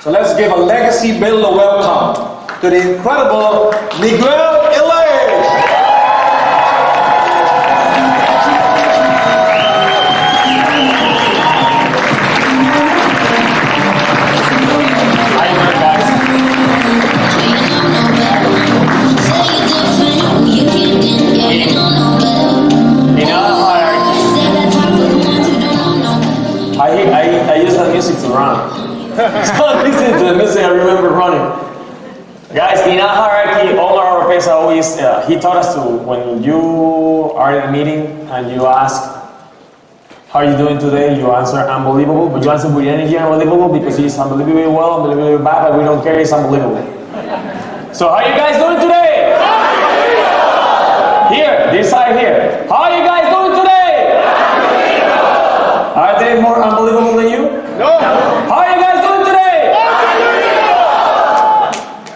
So let's give a legacy builder welcome to the incredible Miguel Illidge. I use that music to run. So listening to the music, I remember running. Guys, in a hierarchy, Omar Oropesa always, he taught us to, when you are in a meeting and you ask, how are you doing today? You answer unbelievable, but you answer with energy unbelievable because it's unbelievably well, unbelievably bad, but we don't care, it's unbelievable. So how are you guys doing today? Here, this side here. How are you guys doing today? Are they more unbelievable than you? No. How are you guys doing today?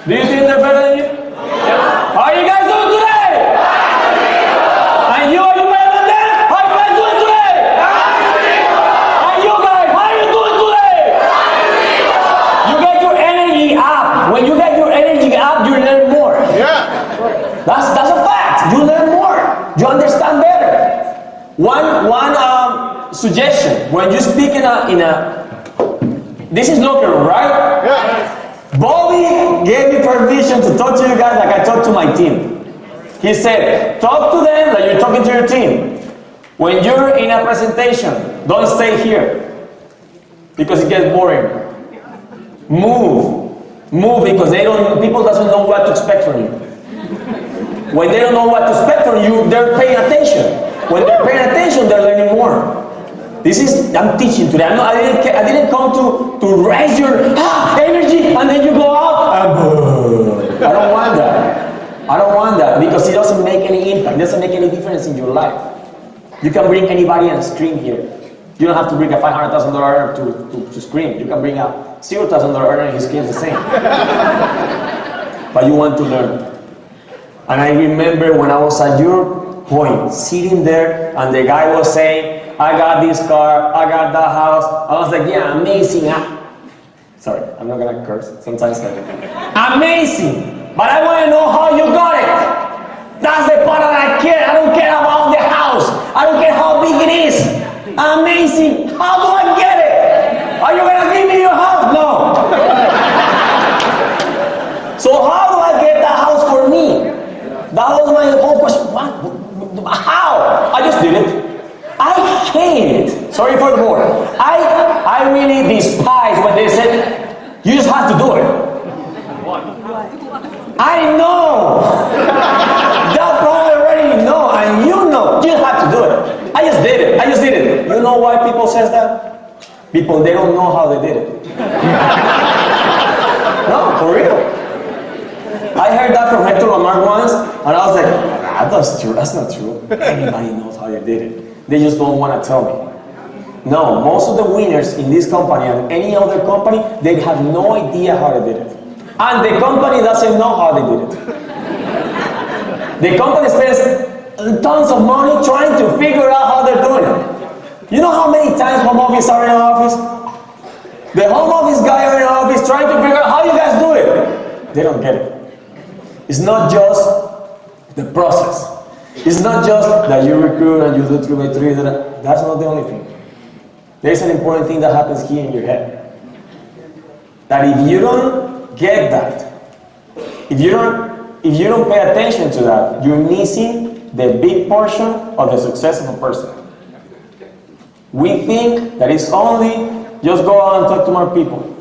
Do you think they're better than you? How are you guys doing today? And you, are you better than them? How are you guys doing today? And you guys, how are you doing today? You get your energy up. When you get your energy up, you learn more. Yeah. That's a fact. You learn more. You understand better. One suggestion: when you speak in a this is local, right? Yeah. Bobby gave me permission to talk to you guys like I talk to my team. He said, talk to them like you're talking to your team. When you're in a presentation, don't stay here because it gets boring. Move because people doesn't know what to expect from you. When they don't know what to expect from you, they're paying attention. When they're paying attention, they're learning more. I'm teaching today. I didn't come to raise your energy and then you go out and I don't want that. I don't want that because it doesn't make any impact. It doesn't make any difference in your life. You can bring anybody and scream here. You don't have to bring a $500,000 earner to scream. You can bring a $0,000 earner and he screams the same. But you want to learn. And I remember when I was at your point, sitting there, and the guy was saying, I got this car, I got that house. I was like, yeah, amazing. Sorry, I'm not gonna curse. Sometimes I do. Amazing! But I want to know how you got it. That's the part that I care. I don't care about the house. I don't care how big it is. Amazing! How do I get it? Are you gonna give me your house? No. So how do I get that house for me? That was my whole question. What? How? I just did it. I hate it. Sorry for the word. I really despise when they said, you just have to do it. I know. That probably already know, and you know. You just have to do it. I just did it. I just did it. You know why people says that? People, they don't know how they did it. No, for real. I heard that from Hector Lamarck once, and I was like, that's true. That's not true. Anybody knows how they did it. They just don't want to tell me. No, most of the winners in this company and any other company, they have no idea how they did it. And the company doesn't know how they did it. The company spends tons of money trying to figure out how they're doing it. You know how many times home office are in an office? The home office guy are in an office trying to figure out how you guys do it. They don't get it. It's not just the process. It's not just that you recruit and you do 3x3. That's not the only thing. There's an important thing that happens here in your head. That if you don't get that, if you don't pay attention to that, you're missing the big portion of the success of a person. We think that it's only just go out and talk to more people.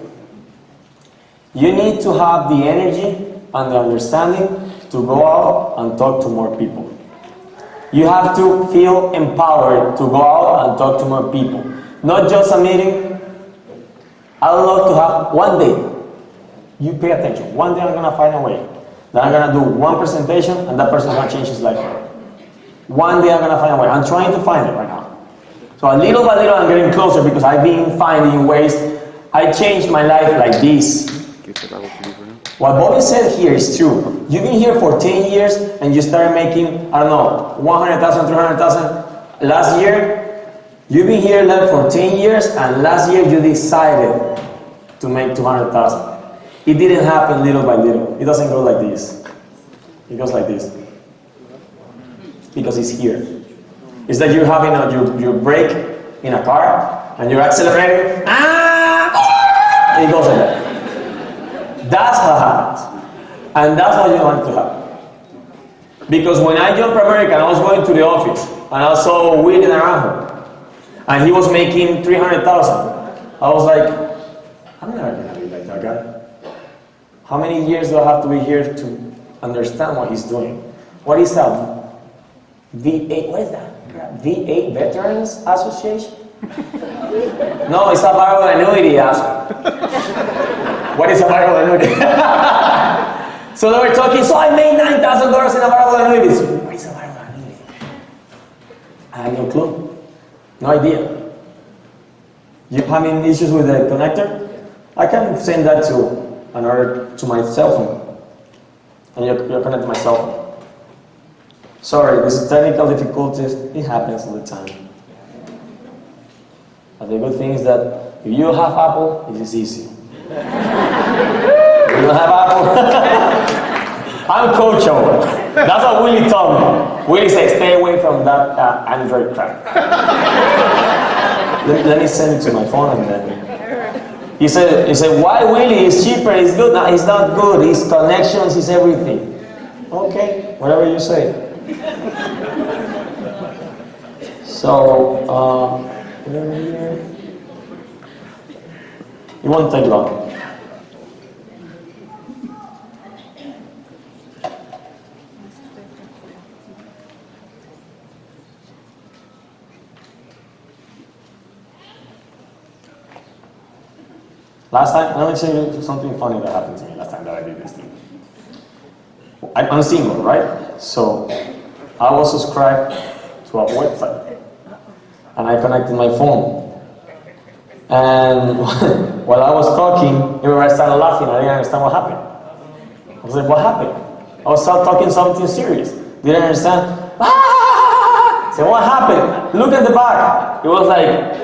You need to have the energy and the understanding to go out and talk to more people. You have to feel empowered to go out and talk to more people. Not just a meeting. I would love to have one day. You pay attention. One day I'm going to find a way. Then I'm going to do one presentation and that person is going to change his life. One day I'm going to find a way. I'm trying to find it right now. So little by little I'm getting closer because I've been finding ways. I changed my life like this. What Bobby said here is true. You've been here for 10 years and you started making, I don't know, 100,000, 300,000. Last year, you've been here for 10 years and last year you decided to make 200,000. It didn't happen little by little. It doesn't go like this. It goes like this. Because it's here. It's that you're having your brake in a car and you're accelerating. And it goes like that. That's how it happens. And that's what you want to happen. Because when I jumped American, I was going to the office and I saw Willie around him. And he was making 300,000. I was like, I'm never gonna be like that guy. How many years do I have to be here to understand what he's doing? What is that? V8, what is that? V8 Veterans Association? No, it's a variable annuity, asshole. What is a variable annuity? So they were talking, so I made $9,000 in a variable annuity. So what is a variable annuity? I have no clue. No idea. You having issues with the connector? I can send that to my cell phone. And you're connected to my cell phone. Sorry, this is technical difficulties. It happens all the time. But the good thing is that if you have Apple, it is easy. If you don't have Apple, I'm coachable. That's what Willie told me. Willie said, stay away from that Android crap. Let me send it to my phone and then. He said, why Willie? It's cheaper, it's good. No, it's not good. It's connections, it's everything. Okay, whatever you say. So, it won't take long. Last time, let me tell you something funny that happened to me last time that I did this thing. I'm single, right? So I was subscribed to a website and I connected my phone. And while I was talking, everybody started laughing. I didn't understand what happened. I was like, what happened? I was talking something serious. Didn't understand. Ah! So what happened? Look at the back. It was like,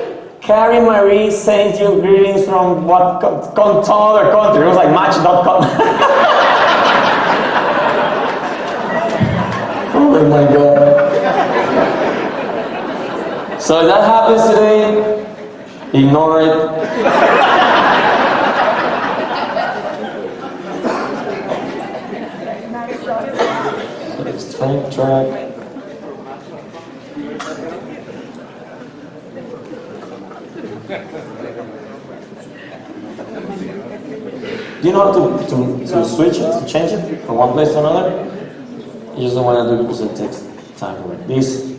Carrie Marie sends you greetings from what some other country. It was like Match.com. Oh my God. So if that happens today, ignore it. Strength track. Do you know how to switch it, to change it from one place to another? You just don't want to do it because it takes time for it. This,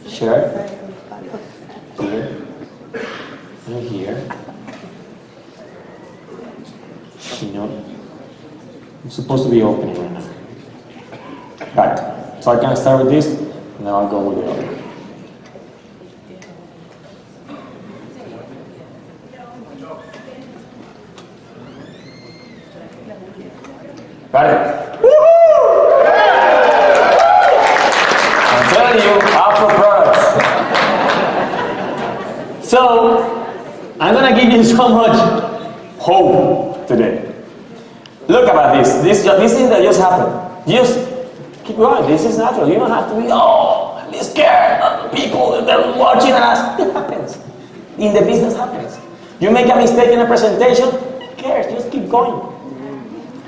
share, here, and here. You know, it's supposed to be opening right now. Got it. So I can start with this, and then I'll go with the other. Got it? Woohoo! I'm telling you, Apple products. So, I'm gonna give you so much hope today. Look about this. This thing that just happened. Just keep going. This is natural. You don't have to be, be scared of the people that are watching us. It happens. In the business happens. You make a mistake in a presentation, who cares? Just keep going.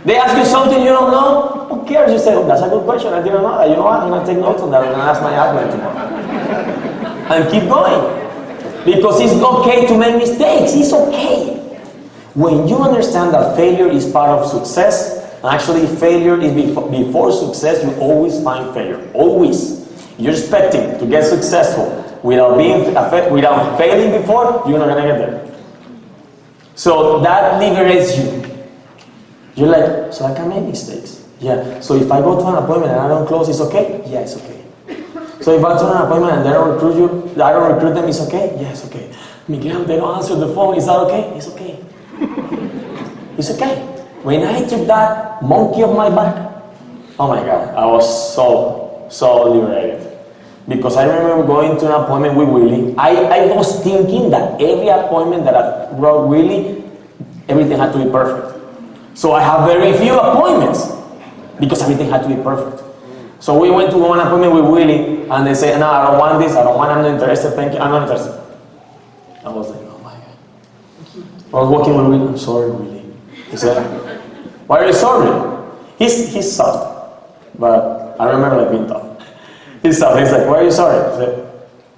They ask you something you don't know, who cares? You say, oh, that's a good question, I didn't know that. You know what, I'm going to take notes on that, I'm going to ask my admin tomorrow. And keep going. Because it's okay to make mistakes, it's okay. When you understand that failure is part of success, actually failure is before success, you always find failure, always. You're expecting to get successful without failing before, you're not going to get there. So that liberates you. You're like, so I can make mistakes. Yeah. So if I go to an appointment and I don't close, it's okay? Yeah, it's okay. So if I go to an appointment and I don't recruit them, it's okay? Yeah, it's okay. Miguel, they don't answer the phone, is that okay? It's okay. It's okay. When I took that monkey off my back, oh my God, I was so liberated. Because I remember going to an appointment with Willie. I was thinking that every appointment that I brought Willie, everything had to be perfect. So I have very few appointments because everything had to be perfect. So we went to one appointment with Willie and they said, no, I don't want this, I'm not interested, thank you, I'm not interested. I was like, oh my God. I was walking with Willie, I'm sorry, Willie. He said, why are you sorry? He's soft, but I remember like being tough. He's soft, he's like, why are you sorry? I said,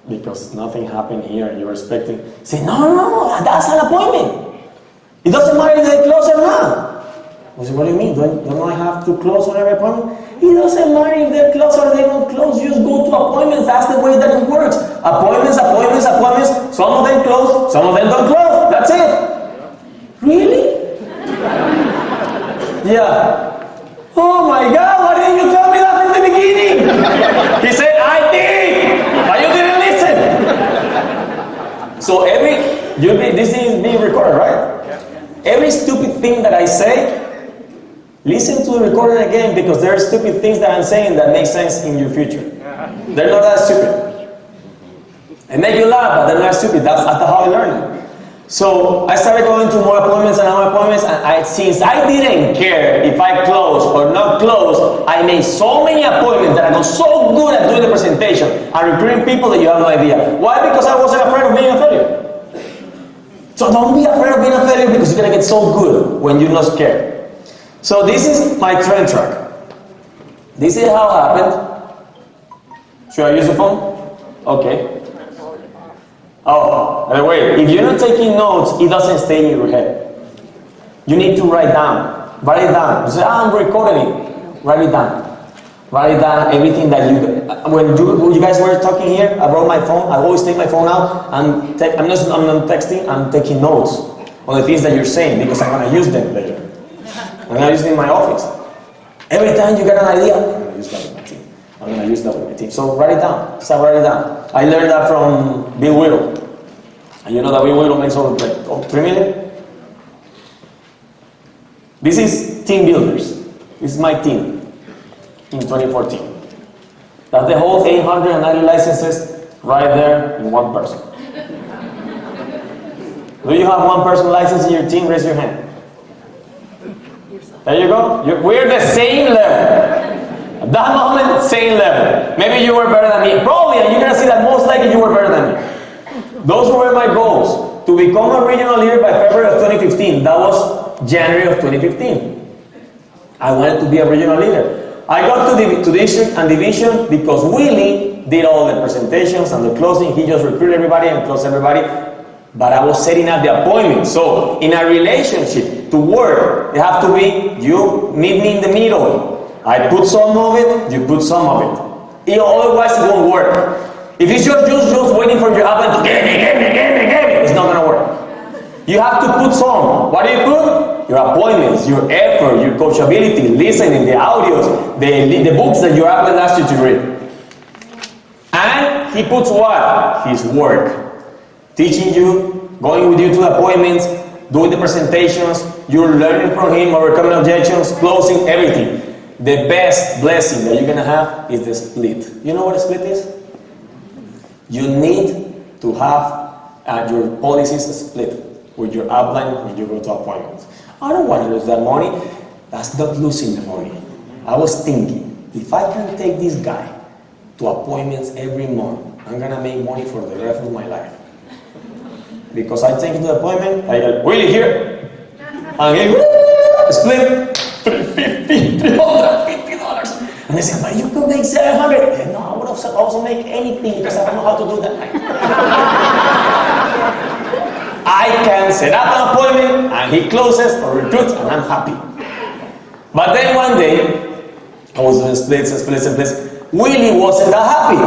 because nothing happened here, you're expecting. He said, no, that's an appointment. It doesn't matter if they close or not. I said, what do you mean? Don't I have to close on every appointment? It doesn't matter if they're closed or they don't close. You just go to appointments. That's the way that it works. Appointments. Some of them close, some of them don't close. That's it. Really? Yeah. Oh my God, why didn't you tell me that from the beginning? He said, I did, but you didn't listen. So this is being recorded, right? Every stupid thing that I say, listen to the recording again, because there are stupid things that I'm saying that make sense in your future. They're not that stupid. They make you laugh, but they're not stupid. That's how I learned it. So I started going to more appointments and more appointments, and since I didn't care if I closed or not closed, I made so many appointments that I got so good at doing the presentation and recruiting people that you have no idea. Why? Because I wasn't afraid of being a failure. So don't be afraid of being a failure, because you're gonna get so good when you're not scared. So this is my train track. This is how it happened. Should I use the phone? Okay. Oh, by the way, if you're not taking notes, it doesn't stay in your head. You need to write down. Write it down. You say, I'm recording it. Write it down. Write down everything that when you guys were talking here, I brought my phone. I always take my phone out and I'm not texting, I'm taking notes on the things that you're saying, because I'm going to use them later. I'm going to use them in my office. Every time you get an idea, I'm going to use that with my team. I'm going to use that with my team. So write it down. Start writing it down. I learned that from Bill Whittle. And you know that Bill Whittle makes over like 3 million? This is Team Builders. This is my team in 2014. That's the whole 890 licenses right there in one person. Do you have one person license in your team? Raise your hand. There you go. We're the same level. At that moment, same level. Maybe you were better than me. Probably, and you're going to see that most likely you were better than me. Those were my goals. To become a regional leader by February of 2015. That was January of 2015. I wanted to be a regional leader. I got to district and division because Willie did all the presentations and the closing. He just recruited everybody and closed everybody. But I was setting up the appointment. So in a relationship, to work, it have to be, you meet me in the middle. I put some of it, you put some of it. Otherwise it won't work. If it's just waiting for your appointment to give me, it's not gonna work. You have to put some. What do you put? Your appointments, your effort, your coachability, listening, the audios, the books that your appointment asks you to read. And he puts what? His work. Teaching you, going with you to appointments, doing the presentations, you're learning from him, overcoming objections, closing, everything. The best blessing that you're going to have is the split. You know what a split is? You need to have your policies split with your upline when you go to appointments. I don't want to lose that money. That's not losing the money. I was thinking, if I can take this guy to appointments every month, I'm going to make money for the rest of my life. Because I take him to the appointment, I go, Willie here. And he split $350. And they say, but you could make $700. And no, I would have also make anything because I don't know how to do that. I can set up an appointment and he closes or recruits and I'm happy. But then one day, I was doing splits. Willie wasn't that happy.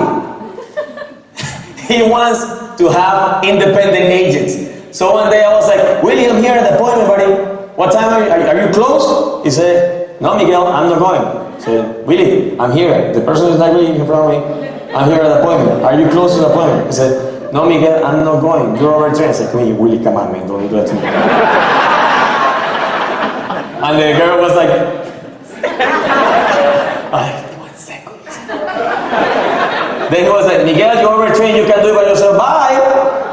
He wants to have independent agents. So one day I was like, Willie, I'm here at the appointment, buddy. What time are you close? He said, no, Miguel, I'm not going. I said, Willie, I'm here. The person is not really in front of me. I'm here at the appointment. Are you close to the appointment? He said, no, Miguel, I'm not going. You're overtrained. I said, Willie, come on, man. Don't do that to me. And the girl was like, 1 second. Then he was like, Miguel, you're overtrained, you can do it by yourself, bye.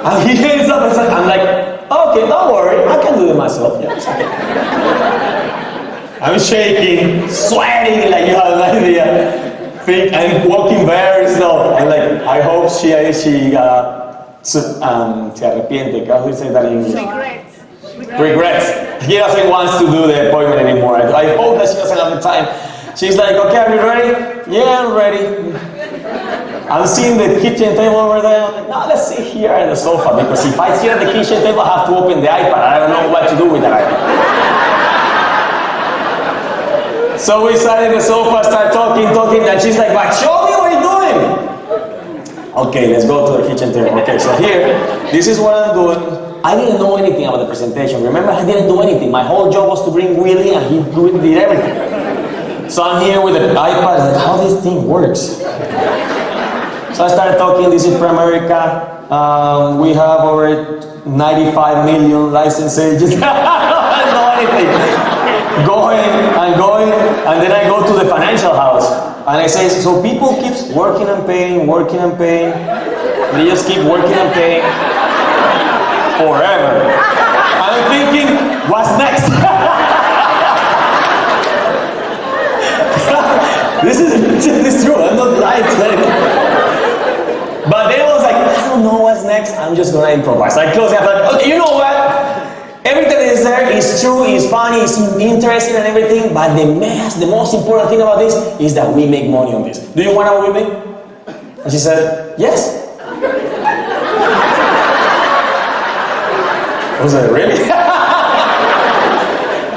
And he hangs up and said, I'm like, okay, don't worry, I can do it myself. Yeah, it's okay. I'm shaking, sweating, like you have no idea. I'm walking very slow. And like, I hope she se arrepiente. How do you say that in English? Regrets. He doesn't want to do the appointment anymore. I hope that she doesn't have the time. She's like, okay, are you ready? Yeah, I'm ready. I'm seeing the kitchen table over there. I'm like, no, let's sit here at the sofa, because if I sit at the kitchen table, I have to open the iPad. I don't know what to do with that iPad. So we sat in the sofa, start talking, and she's like, but show me what you're doing. Okay, let's go to the kitchen table. Okay, so here, this is what I'm doing. I didn't know anything about the presentation. Remember, I didn't do anything. My whole job was to bring Willie, and he did everything. So I'm here with the iPad, like, how this thing works. So I started talking. This is Pramerica. We have over 95 million license agents. I don't know anything. Going, and then I go to the financial house, and I say, so people keep working and paying. They just keep working and paying forever. I'm thinking, what's next? This is true. I'm not lying to anyone. But then I was like, I don't know what's next. I'm just gonna improvise. I close it. I'm like, okay, you know what? Everything that is there is true, is funny, is interesting and everything, but the most important thing about this is that we make money on this. Do you want to with me? And she said, yes. I was like, really?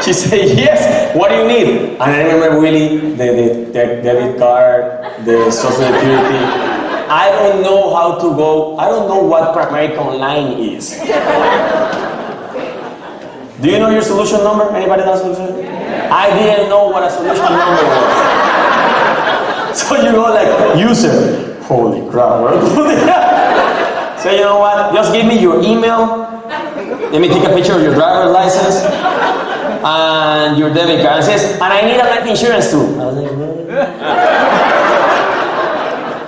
She said, yes. What do you need? And I remember really the debit card, the social security. I don't know how to go. I don't know what Pramerica Online is. Do you know your solution number? Anybody know solution? I didn't know what a solution number was. So you go like, user. Holy crap. So you know what? Just give me your email. Let me take a picture of your driver's license and your debit card. And says, and I need a life insurance too. I was like, really?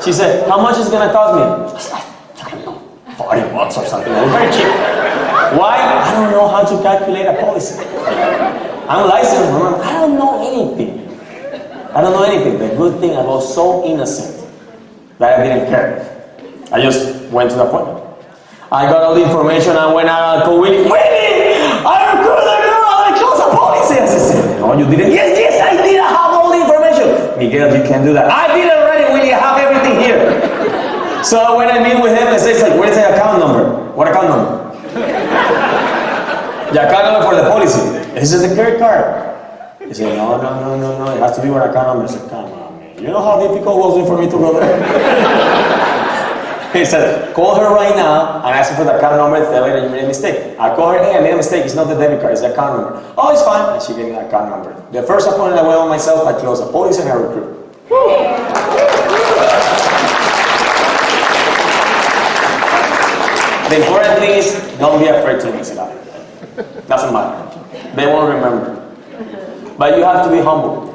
She said, how much is it gonna cost me? I was like, I don't know, $40 or something. It was very cheap. Why? I don't know how to calculate a policy. I'm licensed, remember? I don't know anything. The good thing, I was so innocent that I didn't care. I just went to the appointment. I got all the information. I went out to Willie. Willie! I recruited a girl. I closed a policy. I said, no, you didn't. Yes, I did. I have all the information. Miguel, you can't do that. I did it already, Willie. I have everything here. So when I meet with him, I say, like, where's the account number? What account number? The account number for the policy. This is a credit card. He said, no. It has to be with account number. I said, come on, man. You know how difficult it was for me to go there? He said, call her right now and ask her for the account number. Tell her that you made a mistake. I call her, hey, I made a mistake. It's not the debit card, it's the account number. Oh, it's fine. And she gave me the account number. The first appointment I went on myself, I closed a policy and I recruit. The important thing is, don't be afraid to mix it up. Doesn't matter. They won't remember. But you have to be humble.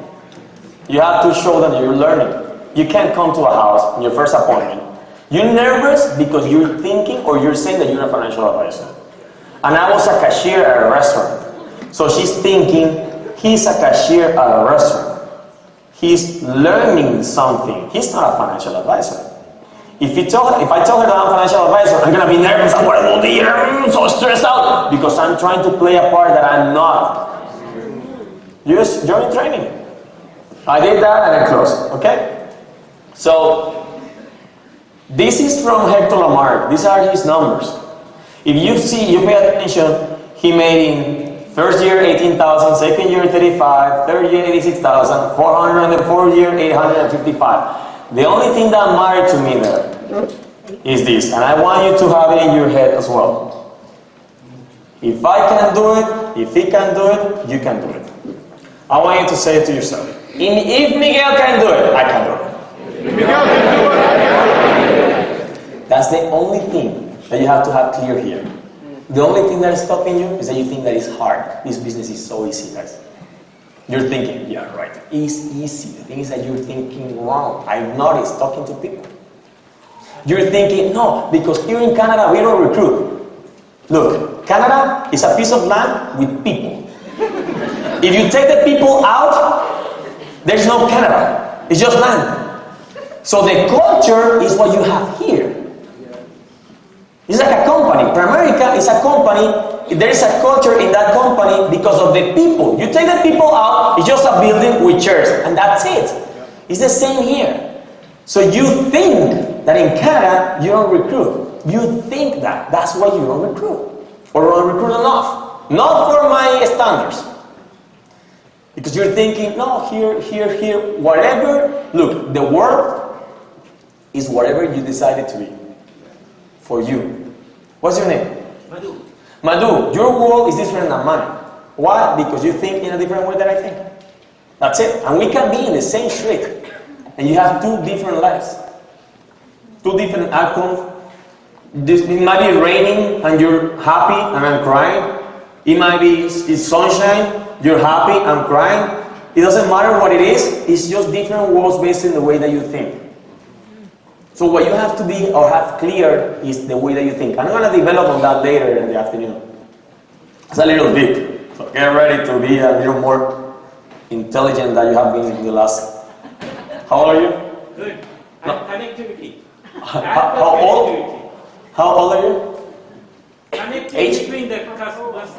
You have to show them that you're learning. You can't come to a house in your first appointment. You're nervous because you're thinking or you're saying that you're a financial advisor. And I was a cashier at a restaurant. So she's thinking, he's a cashier at a restaurant. He's learning something. He's not a financial advisor. If I tell her that I'm a financial advisor, I'm going to be nervous. I'm going to be so stressed out because I'm trying to play a part that I'm not. Just join training. I did that and I closed. Okay? So, this is from Hector Lamarck. These are his numbers. If you pay attention, he made in first year 18,000, second year 35, third year 86,000, 400, and the fourth year 855. The only thing that mattered to me there is this, and I want you to have it in your head as well. If I can do it, if he can do it, you can do it. I want you to say it to yourself. If Miguel can do it, I can do it. Miguel can do it. That's the only thing that you have to have clear here. The only thing that is stopping you is that you think that it's hard. This business is so easy, guys. You're thinking, yeah, right, it's easy. The thing is that you're thinking wrong. I've noticed talking to people. You're thinking, no, because here in Canada we don't recruit. Look, Canada is a piece of land with people. If you take the people out, there's no Canada. It's just land. So the culture is what you have here. It's like a company. Pramerica is a company. There is a culture in that company because of the people. You take the people out, it's just a building with chairs, and that's it. It's the same here. So you think that in Canada you don't recruit. You think that. That's why you don't recruit. Or don't recruit enough. Not for my standards. Because you're thinking, no, here, whatever. Look, the world is whatever you decided to be. For you. What's your name? Madhu. Madhu, your world is different than mine. Why? Because you think in a different way that I think. That's it. And we can be in the same street. And you have two different lives. Two different outcomes. It might be raining and you're happy and I'm crying. It might be it's sunshine, you're happy, I'm crying. It doesn't matter what it is. It's just different worlds based on the way that you think. So what you have to be or have clear is the way that you think. I'm going to develop on that later in the afternoon. It's a little deep. So get ready to be a little more intelligent than you have been in the last. How old are you? Good. No. Connectivity. How old? How old are you? Connectivity Age? between the customers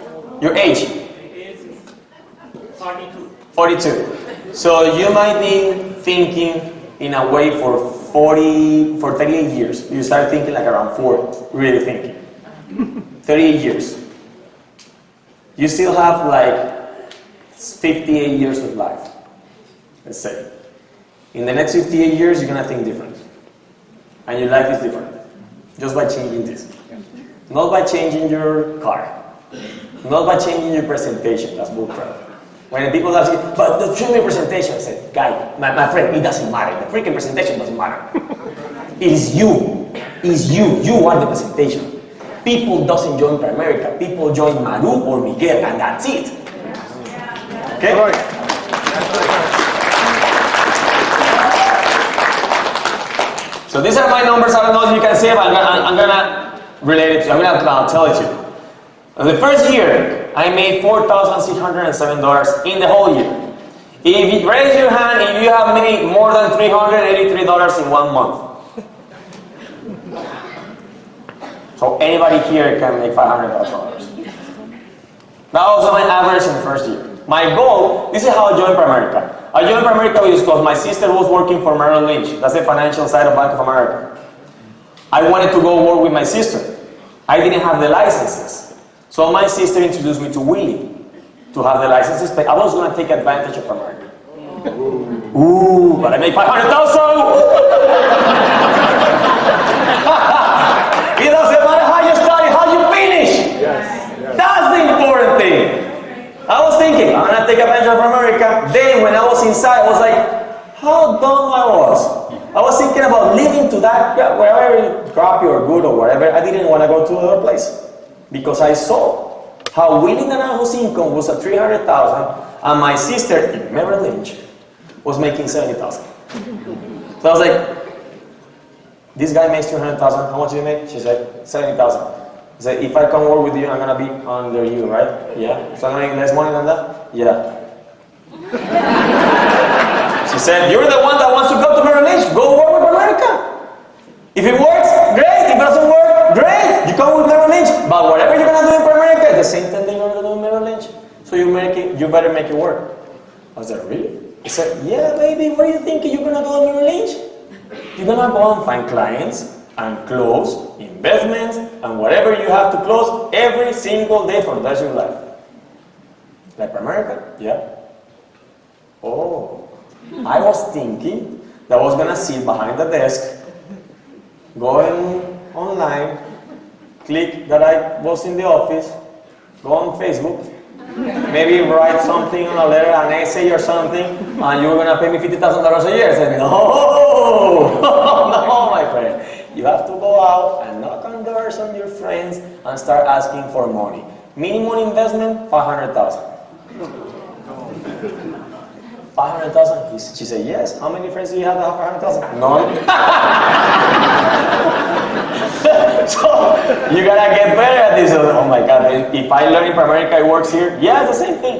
Your age? is 42. 42. So you might be thinking in a way for 38 years. You start thinking like around 40, really thinking. 38 years. You still have like 58 years of life, let's say. In the next 58 years, you're going to think different. And your life is different. Just by changing this. Not by changing your car. Not by changing your presentation. That's bullcrap. When people ask you, but the show me presentation, I said, guy, my friend, it doesn't matter. The freaking presentation doesn't matter. It is you. It is you. You are the presentation. People doesn't join Pramerica. People join Madhu or Miguel, and that's it. Okay? So these are my numbers. I don't know if you can see it, but I'm gonna relate it to. I'm gonna tell it to you. The first year, I made $4,607 in the whole year. If you raise your hand, if you have made more than $383 in 1 month. So anybody here can make $500,000. That was my average in the first year. My goal, this is how I joined Pramerica. I joined Pramerica because my sister was working for Merrill Lynch. That's the financial side of Bank of America. I wanted to go work with my sister. I didn't have the licenses. So my sister introduced me to Willie to have the licenses. But I was going to take advantage of America. Ooh, but I made $500,000! It doesn't matter how you start, how you finish! Yes. That's the important thing. I was thinking, I'm going to take advantage of America. Then when I was inside, I was like, how dumb I was. I was thinking about living to that, wherever crappy or good or whatever. I didn't want to go to another place. Because I saw how Willie Naranjo's income was at $300,000 and my sister in Merrill Lynch was making $70,000. So I was like, this guy makes $200,000. How much do you make? She said, $70,000. I said, if I come work with you, I'm going to be under you, right? Yeah. So I'm going to make less money than that? Yeah. She said, you're the one that wants to go to Merrill Lynch. Go work with America. If it works, great. If it doesn't work, great. You come with Merrill Lynch. But whatever you're going to do in America, the same thing that you're going to do in Merrill Lynch. So you better make it work. I was like, really? He said, yeah, baby, what are you thinking you're going to do in Merrill Lynch? You're going to go and find clients and close investments and whatever you have to close every single day for the rest of your life. Like America? Yeah. Oh. I was thinking that I was going to sit behind the desk, going online, click that I was in the office, go on Facebook, maybe write something on a letter, an essay or something, and you're going to pay me $50,000 a year. I said, no, no, my friend. You have to go out and knock on doors on your friends and start asking for money. Minimum investment, $500,000. 500,000? She said, yes. How many friends do you have that have 500,000? None. So you gotta get better at this. Oh my God, if I learn in America, it works here. Yeah, it's the same thing.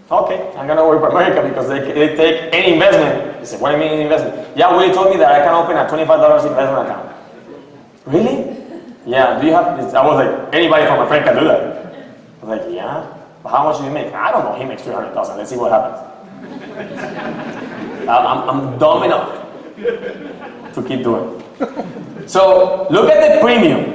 Okay, I'm gonna work for America because they take any investment. He said, what do you mean investment? Yeah, Willie told me that I can open a $25 investment account. Really? Yeah, do you have, I was like, anybody from my friend can do that. I was like, yeah, but how much do you make? I don't know, he makes 300,000, let's see what happens. I'm dumb enough to keep doing it. So, look at the premium.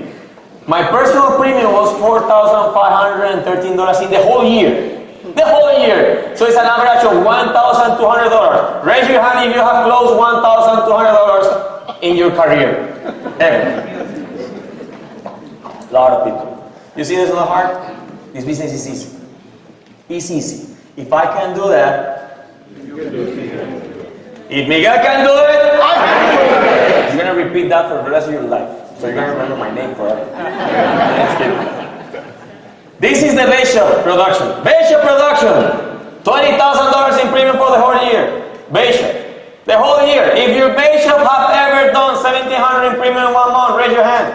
My personal premium was $4,513 in the whole year. The whole year. So it's an average of $1,200. Raise your hand if you have closed $1,200 in your career. Ever. A lot of people. You see this in the heart? This business is easy. It's easy. If I can do that, if Miguel can do it, I can do it. You're going to repeat that for the rest of your life. So you're going to remember my name forever. This is the Bishop production. Bishop production. $20,000 in premium for the whole year. Bishop. The whole year. If your Bishop have ever done $1,700 in premium in 1 month, raise your hand.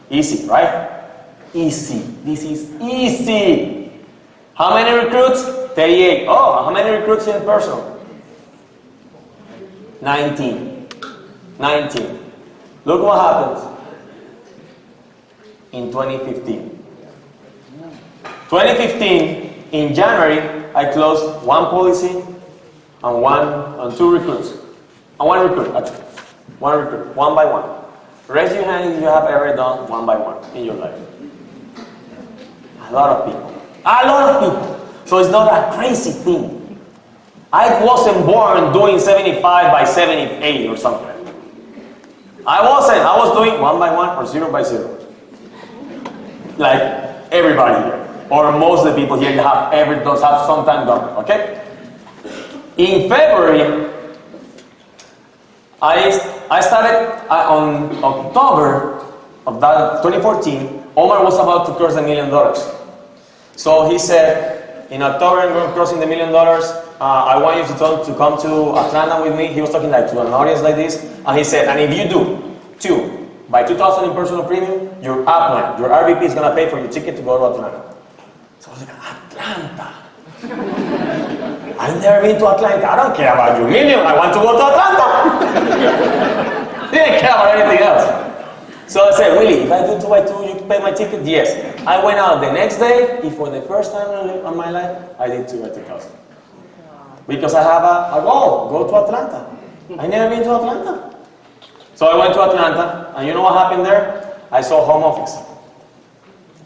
Easy, right? Easy. This is easy. How many recruits? 38. Oh, how many recruits in personal? 19. 19. Look what happens in 2015. 2015, in January, I closed 1 policy and 2 recruits. And 1 recruit, actually. 1 recruit, 1 by 1. Raise your hand if you have ever done 1 by 1 in your life. A lot of people. A lot of people. So it's not a crazy thing. I wasn't born doing 75 by 78 or something. I wasn't. I was doing 1 by 1 or 0 by 0. Like everybody here. Or most of the people here have sometime done. Okay? In February, I started on October of that 2014. Omar was about to cross $1 million. So he said, in October I'm going to cross the $1 million. I want you to come to Atlanta with me. He was talking like to an audience like this. And he said, and if you do 2 by 2,000 in personal premium, your upline, your RVP is going to pay for your ticket to go to Atlanta. So I was like, Atlanta. I've never been to Atlanta. I don't care about your million. I want to go to Atlanta. Didn't care about anything else. So I said, Willie, if I do 2 by 2, you pay my ticket? Yes. I went out the next day, and for the first time in my life, I did 2 by 2,000. Because I have a goal, go to Atlanta. I never been to Atlanta. So I went to Atlanta, and you know what happened there? I saw home office.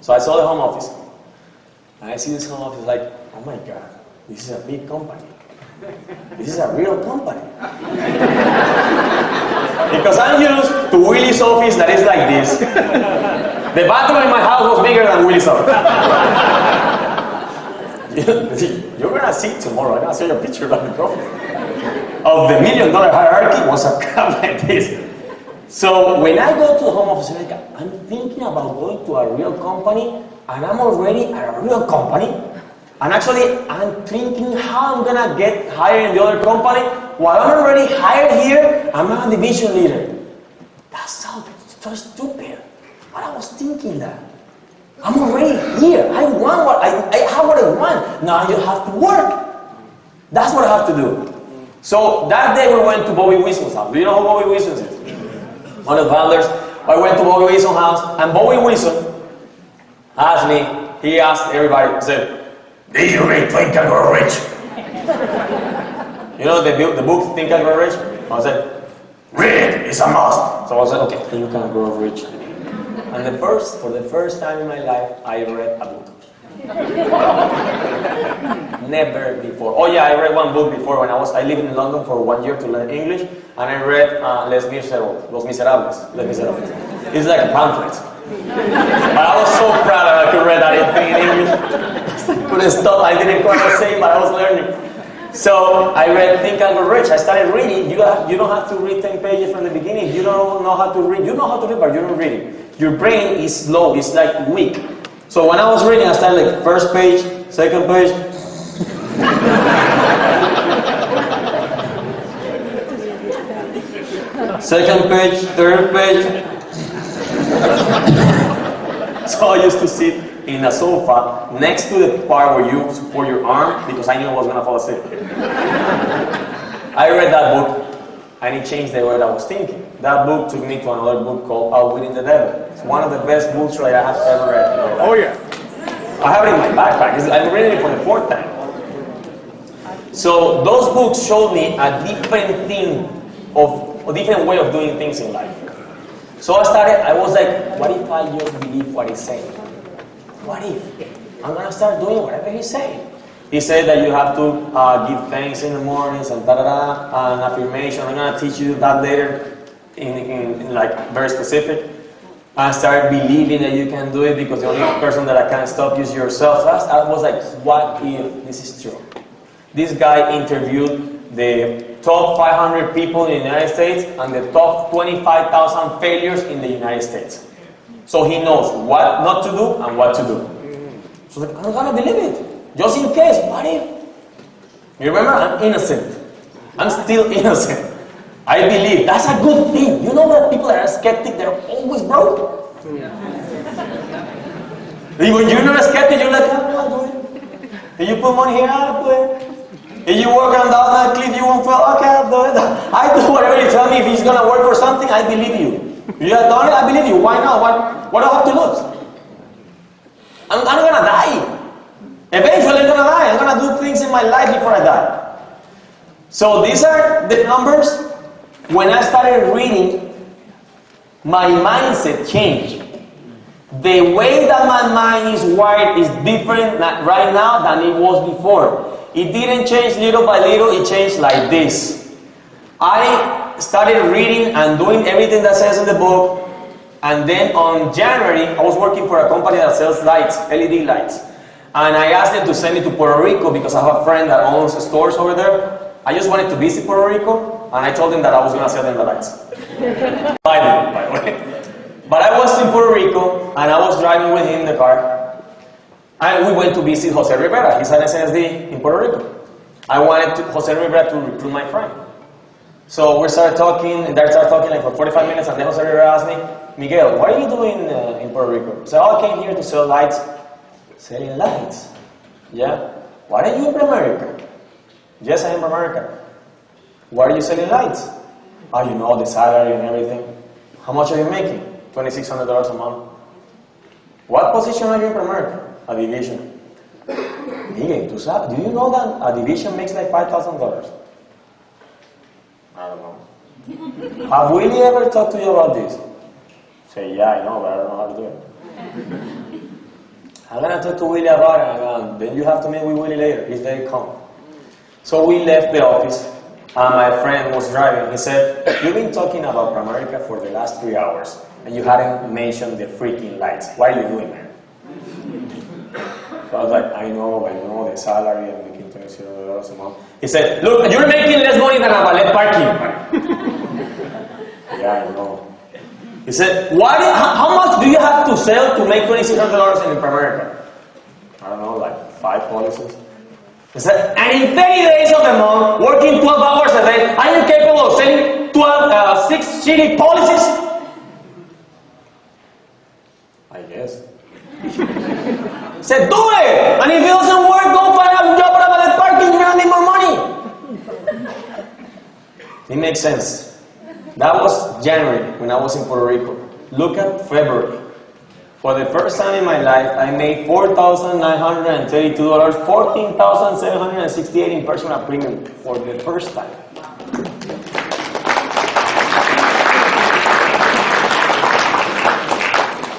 So I saw the home office. And I see this home office like, oh my God, this is a big company. This is a real company. Because I'm used to Willie's office that is like this. The bathroom in my house was bigger than Willie's office. You're gonna see tomorrow. I'm gonna show you a picture of the profit. Of the $1 million hierarchy was a crap like this. So when I go to the home office, I'm thinking about going to a real company, and I'm already at a real company. And actually, I'm thinking how I'm gonna get hired in the other company. While I'm already hired here, I'm not a division leader. That's so stupid. But I was thinking that. I'm already here. I want what I have what I want. Now you have to work. That's what I have to do. So that day we went to Bobby Wilson's house. Do you know who Bobby Wilson is? One of the founders. I went to Bobby Wilson's house, and Bobby Wilson asked me, he asked everybody, he said, did you read Think and Grow Rich? You know the book Think and Grow Rich? I said, read, it's a must. So I said, okay, Think and Grow Rich. And for the first time in my life, I read a book. Never before. Oh yeah, I read one book before when I lived in London for 1 year to learn English, and I read Les Miserables. It's like a pamphlet. But I was so proud that I could read that in English. I couldn't stop. I didn't quite say, but I was learning. So I read Think and Grow Rich. I started reading. You don't have to read 10 pages from the beginning. You don't know how to read. You know how to read, but you don't read it. Your brain is slow. It's like weak. So when I was reading, I started like first page, second page, Second page, third page. So I used to sit in a sofa next to the part where you support your arm because I knew I was gonna fall asleep. I read that book and it changed the way I was thinking. That book took me to another book called Outwitting the Devil. It's one of the best books that I have ever read. Oh yeah. I have it in my backpack. I'm reading it for the fourth time. So those books showed me a different different way of doing things in life. So I was like, what if I just believe what he's saying? What if? I'm gonna start doing whatever he's saying. He said that you have to give thanks in the mornings and and affirmation. I'm gonna teach you that later in like very specific. And start believing that you can do it because the only person that can stop you is yourself. So I was like, what if this is true? This guy interviewed the top 500 people in the United States and the top 25,000 failures in the United States. So he knows what not to do and what to do. So like, I'm gonna believe it. Just in case, what if? You remember, I'm innocent. I'm still innocent. I believe. That's a good thing. You know that people that are skeptic, they're always broke? Yeah. When you're not a skeptic, you're like, I'll do it. If you put money here, I'll do it. If you work on that cliff, you won't fall. Okay, I'll do it. I do whatever you tell me. If it's going to work for something, I believe you. If you have done it, I believe you. Why not? What do I have to lose? I'm going to die. Eventually, I'm going to die. I'm going to do things in my life before I die. So these are the numbers. When I started reading, my mindset changed. The way that my mind is wired is different right now than it was before. It didn't change little by little, it changed like this. I started reading and doing everything that says in the book, and then on January, I was working for a company that sells lights, LED lights. And I asked them to send me to Puerto Rico because I have a friend that owns stores over there. I just wanted to visit Puerto Rico. And I told them that I was going to sell them the lights. By the way. But I was in Puerto Rico, and I was driving with him in the car. And we went to visit Jose Rivera. He's an SNSD in Puerto Rico. I wanted Jose Rivera to recruit my friend. So we started talking, and they started talking like for 45 minutes, and then Jose Rivera asked me, Miguel, what are you doing in Puerto Rico? So I came here to sell lights. Selling lights? Yeah. Why are you in America? Yes, I am from America. Why are you selling lights? Oh, you know, the salary and everything. How much are you making? $2,600 a month. What position are you in America? A division. Miguel, do you know that a division makes like $5,000? I don't know. Have Willie ever talked to you about this? Say, yeah, I know, but I don't know how to do it. I'm going to talk to Willie about it, then you have to meet with Willie later. He's very calm. So we left the office. My friend was driving. He said, you've been talking about America for the last 3 hours, and you hadn't mentioned the freaking lights. What are you doing, man? So I was like, I know the salary. I'm making $26 a month. He said, look, you're making less money than a valet parking. Yeah, I know. He said, how much do you have to sell to make $2,600 in America? I don't know, like 5 policies. He said, and in 30 days of the month, working 12 hours a day, I am capable of selling 6 shitty policies? I guess. He said, do it! And if it doesn't work, go find a job at valet parking, you're gonna need more money. It makes sense. That was January when I was in Puerto Rico. Look at February. For the first time in my life, I made $4,932, $14,768 in personal premium for the first time.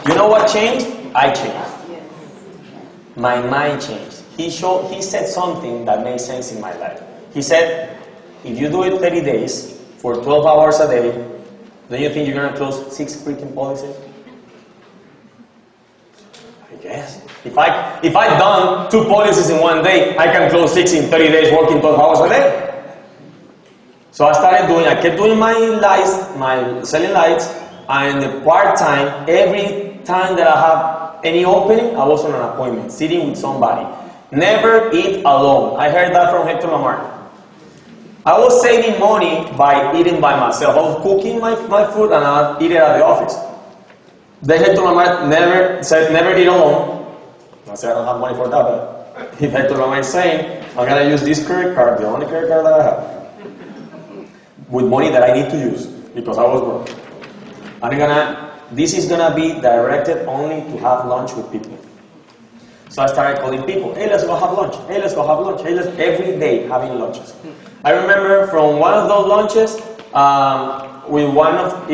You know what changed? I changed. My mind changed. He said something that made sense in my life. He said, if you do it 30 days for 12 hours a day, don't you think you're going to close 6 freaking policies? Yes. If I done 2 policies in 1 day, I can close 6 in 30 days working 12 hours a day. So I kept doing my lights, my selling lights, and the part-time, every time that I have any opening, I was on an appointment, sitting with somebody, Never eat alone. I heard that from Hector Lamar. I was saving money by eating by myself. I was cooking my food and I'd eat it at the office. Then Hector Lamar never eat alone. I said, I don't have money for that, but if Hector Lamar is saying, I'm going to use this credit card, the only credit card that I have, with money that I need to use, because I was broke. This is going to be directed only to have lunch with people. So I started calling people, hey, let's go have lunch, hey, let's go have lunch, hey, every day having lunches. I remember from one of those lunches, it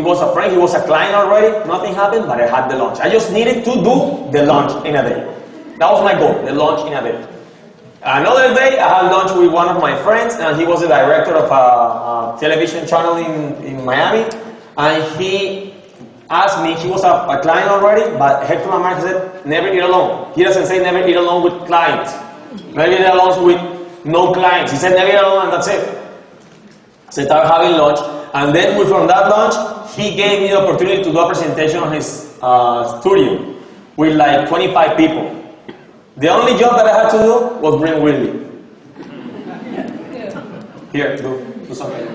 was a friend, he was a client already, nothing happened, but I had the lunch. I just needed to do the lunch in a day. That was my goal, the lunch in a day. Another day, I had lunch with one of my friends, and he was the director of a television channel in Miami, and he asked me, he was a client already, but Hector Lamar said, never eat alone. He doesn't say never eat alone with clients. Never eat alone with no clients. He said never eat alone and that's it. So I started having lunch, and then from that lunch, he gave me the opportunity to do a presentation on his studio with like 25 people. The only job that I had to do was bring Willie. Here, do something.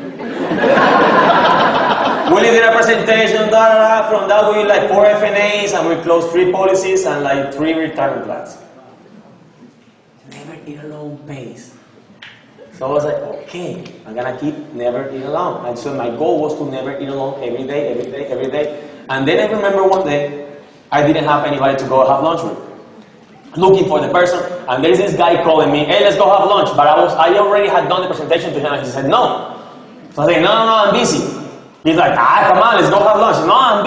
Willie did a presentation, from that we did like 4 FNAs and we closed 3 policies and like 3 retirement plans. Never eat alone pays. So I was like, okay, I'm gonna keep never eat alone. And so my goal was to never eat alone every day. And then I remember one day, I didn't have anybody to go have lunch with. Looking for the person, and there's this guy calling me, hey, let's go have lunch. But I already had done the presentation to him, and he said, no. So I said, no, I'm busy. He's like, come on, let's go have lunch. No, I'm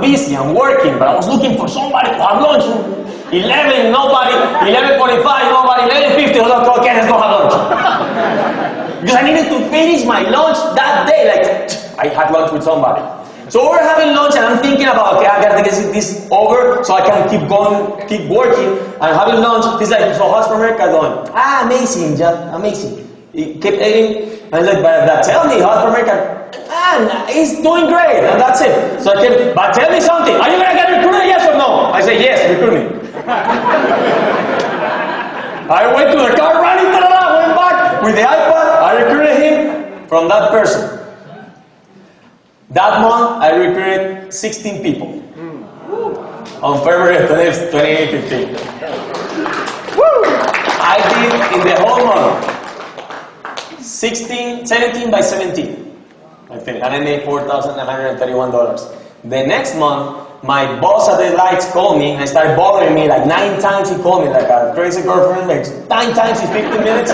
busy, I'm working, but I was looking for somebody to have lunch. 11, nobody, 11:45, nobody, 11:50, okay, let's go have lunch. Because I needed to finish my lunch that day, like, I had lunch with somebody. So we're having lunch and I'm thinking about, okay, I gotta get this over so I can keep working and having lunch. He's like, so how's America going? Amazing, just amazing. He kept eating, and I was like, but tell me, how's America? He's doing great, and that's it. So I kept, but tell me something, are you gonna get recruited, yes or no? I said, yes, recruit me. I went to the car running, went back with the iPad, I recruited him from that person. That month, I recruited 16 people on February 2015. I did in the whole month 17 by 17, I think, and I made $4,931. The next month, my boss at the lights called me and started bothering me like 9 times. He called me like a crazy girlfriend, like 9 times in 15 minutes.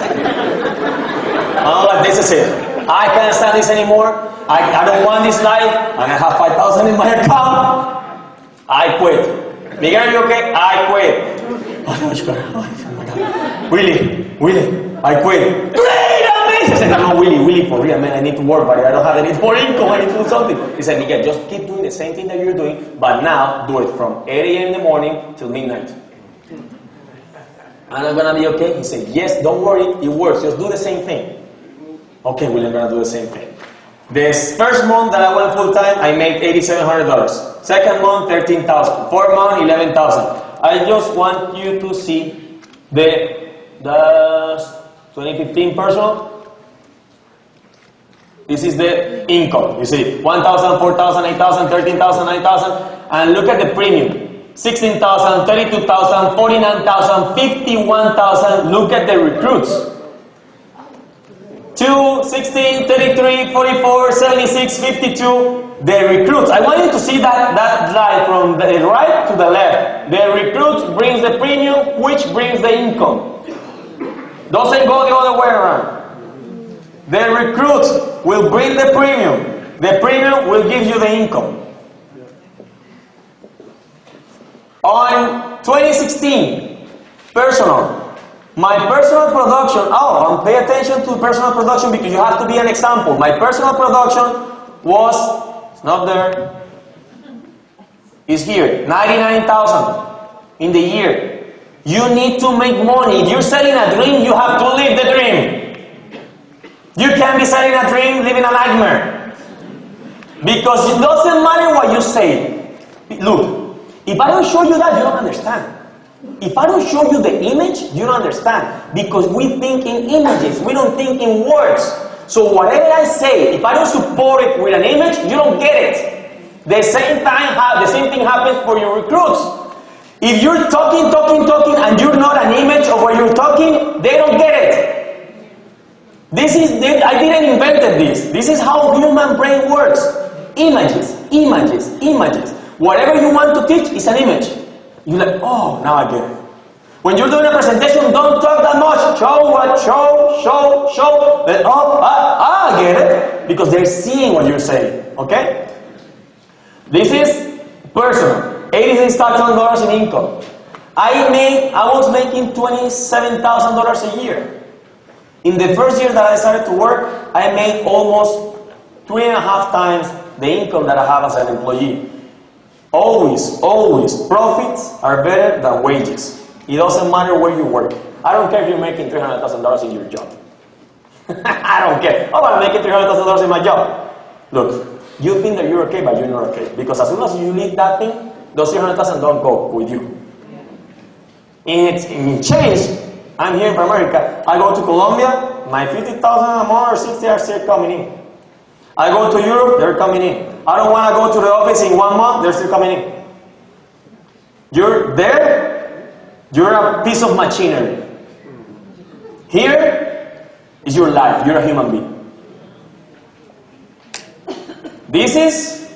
I'm like, this is it. I can't stand this anymore. I don't want this life, and I have 5,000 in my account. I quit. Miguel, you okay? I quit. Oh my God. Willie, I quit. Great, amazing. I said, no, Willie, for real, man, I need to work, but I don't have any more income, I need to do something. He said, Miguel, just keep doing the same thing that you're doing, but now do it from 8 a.m. in the morning till midnight. And I'm gonna be okay? He said, yes, don't worry, it works, just do the same thing. Okay, Willie, I'm gonna do the same thing. This first month that I went full time, I made $8,700. Second month, $13,000. Fourth month, $11,000. I just want you to see the 2015 personal. This is the income. You see, 1,000, 4,000, 8,000, 13,000, 9,000, and look at the premium: 16,000, 32,000, 49,000, 51,000. Look at the recruits. 2, 16, 33, 44, 76, 52. The recruits. I want you to see that line from the right to the left. The recruits brings the premium, which brings the income. Doesn't go the other way around. The recruits will bring the premium. The premium will give you the income. On 2016, personal. My personal production, and pay attention to personal production because you have to be an example. My personal production was, it's not there, it's here, 99,000 in the year. You need to make money. If you're selling a dream, you have to live the dream. You can't be selling a dream, living a nightmare. Because it doesn't matter what you say. Look, if I don't show you that, you don't understand. If I don't show you the image, you don't understand. Because we think in images, we don't think in words. So whatever I say, if I don't support it with an image, you don't get it. The same thing happens for your recruits. If you're talking, and you're not an image of what you're talking, they don't get it. I didn't invent this. This is how human brain works. Images. Whatever you want to teach is an image. You're like, oh, now I get it. When you're doing a presentation, don't talk that much. Show. Then, I get it. Because they're seeing what you're saying. Okay? This is personal. $86,000 in income. I was making $27,000 a year. In the first year that I started to work, I made almost 3.5 times the income that I have as an employee. Always, profits are better than wages. It doesn't matter where you work. I don't care if you're making $300,000 in your job. I don't care. Oh, I'm making $300,000 in my job. Look, you think that you're okay, but you're not okay. Because as soon as you leave that thing, those $300,000 don't go with you. In change, I'm here in America. I go to Colombia, my 50,000 a month or 60 are still coming in. I go to Europe, they're coming in. I don't want to go to the office in 1 month, they're still coming in. You're there, you're a piece of machinery. Here is your life, you're a human being. This is,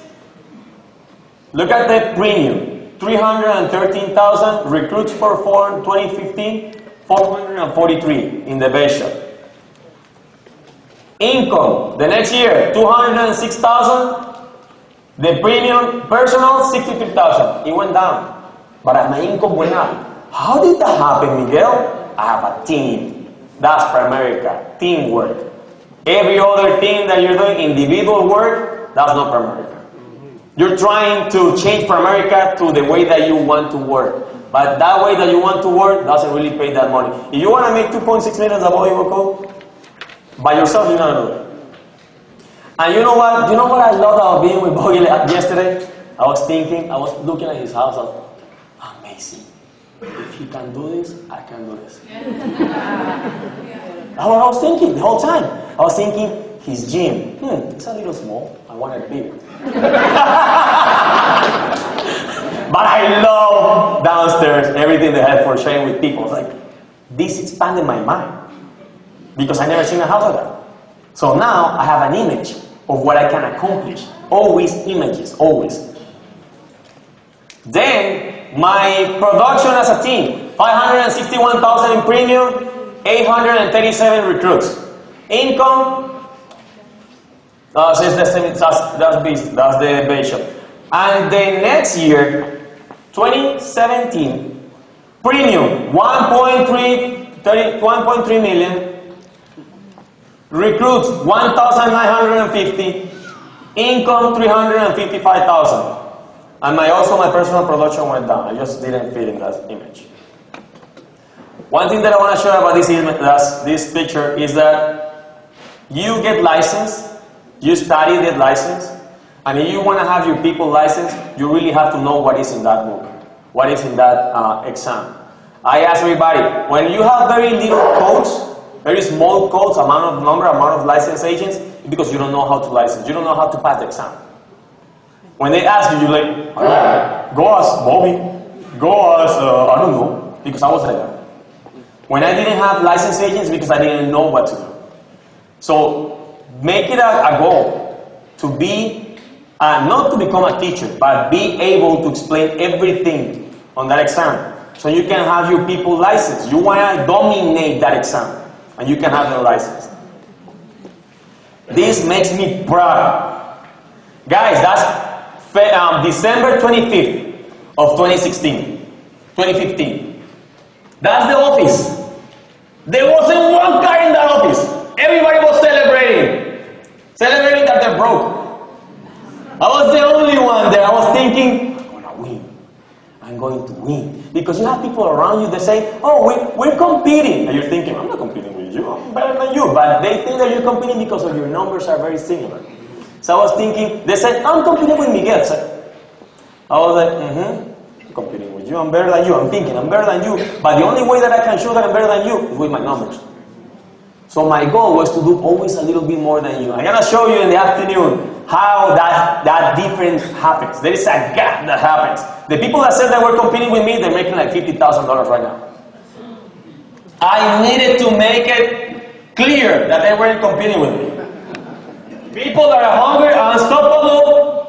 look at the premium. 313,000, recruits performed 2015, 443 in the base shop. Income, the next year, 206,000. The premium personal, 63,000. It went down, but my income went up. How did that happen, Miguel? I have a team. That's for America, teamwork. Every other thing that you're doing, individual work, that's not for America. You're trying to change for America to the way that you want to work. But that way that you want to work doesn't really pay that money. If you want to make 2.6 million above your code, by yourself, you're not going to do it. And you know what? You know what I loved about being with Miguel yesterday? I was looking at his house. I was amazing. If he can do this, I can do this. That's what I was thinking the whole time. I was thinking, his gym, it's a little small. I want it bigger. But I love downstairs everything they had for sharing with people. It's like, this expanded my mind. Because I never seen a house like that. So now I have an image of what I can accomplish. Always images, always. Then my production as a team, 561,000 in premium, 837 recruits. Income, that's the base shop. And the next year, 2017, premium 1.3 million. Recruits 1,950, income 355,000, and my personal production went down. I just didn't fit in that image. One thing that I want to share about this picture is that you get licensed, you study the license, and if you want to have your people licensed, you really have to know what is in that book, what is in that exam. I ask everybody, when you have very little codes, very small codes, amount of licensed agents, because you don't know how to license. You don't know how to pass the exam. When they ask you, you're like, go ask Bobby. Go ask, I don't know. Because I was like that. When I didn't have licensed agents, because I didn't know what to do. So, make it a goal to be, not to become a teacher, but be able to explain everything on that exam. So you can have your people licensed. You want to dominate that exam. And you can have them licensed. This makes me proud. Guys, that's December 25th of 2015. That's the office. There wasn't one guy in that office. Everybody was celebrating that they're broke. I was the only one there. I was thinking, I'm going to win. Because you have people around you that say, oh, we're competing. And you're thinking, I'm not competing with you, I'm better than you. But they think that you're competing because of your numbers are very similar. So I was thinking, they said, I'm competing with Miguel. So I was like, competing with you. I'm better than you. I'm thinking I'm better than you. But the only way that I can show that I'm better than you is with my numbers. So my goal was to do always a little bit more than you. I'm going to show you in the afternoon how that difference happens. There is a gap that happens. The people that said that were competing with me, they're making like $50,000 right now. I needed to make it clear that they weren't competing with me. People that are hungry are unstoppable.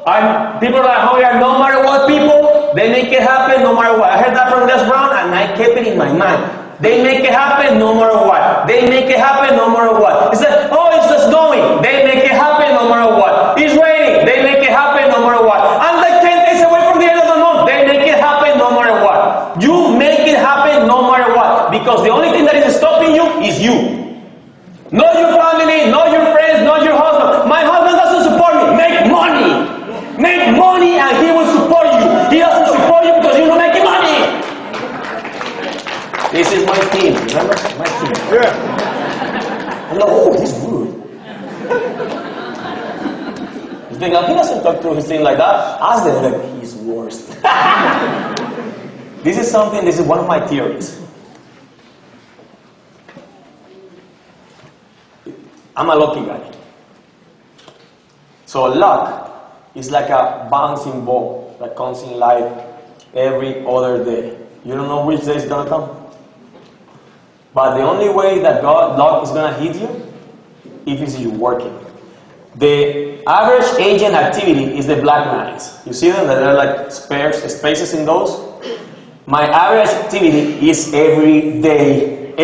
People that are hungry are no matter what people. They make it happen no matter what. I heard that from Les Brown and I kept it in my mind. They make it happen no matter what. They make it happen no matter what. He said, oh, it's just snowing. They make it happen no matter what. It's raining. They make it happen no matter what. I'm like 10 days away from the end of the month. They make it happen no matter what. You make it happen no matter what. Because the only thing that is stopping you is you. Not your family, not your friends, not your husband. My husband doesn't support me. Make money. Make money and he will support you. He doesn't support you because you're not making money. This is my team, remember? My team. Yeah. I'm like, oh, he's rude. You think, he doesn't talk to his team like that. Ask them, like, he's worst. This is one of my theories. I'm a lucky guy. So luck is like a bouncing ball that comes in life every other day. You don't know which day it's going to come. But the only way that luck is going to hit you, if it's you working. The average agent activity is the black lines. You see them? There are like spaces in those. My average activity is every day,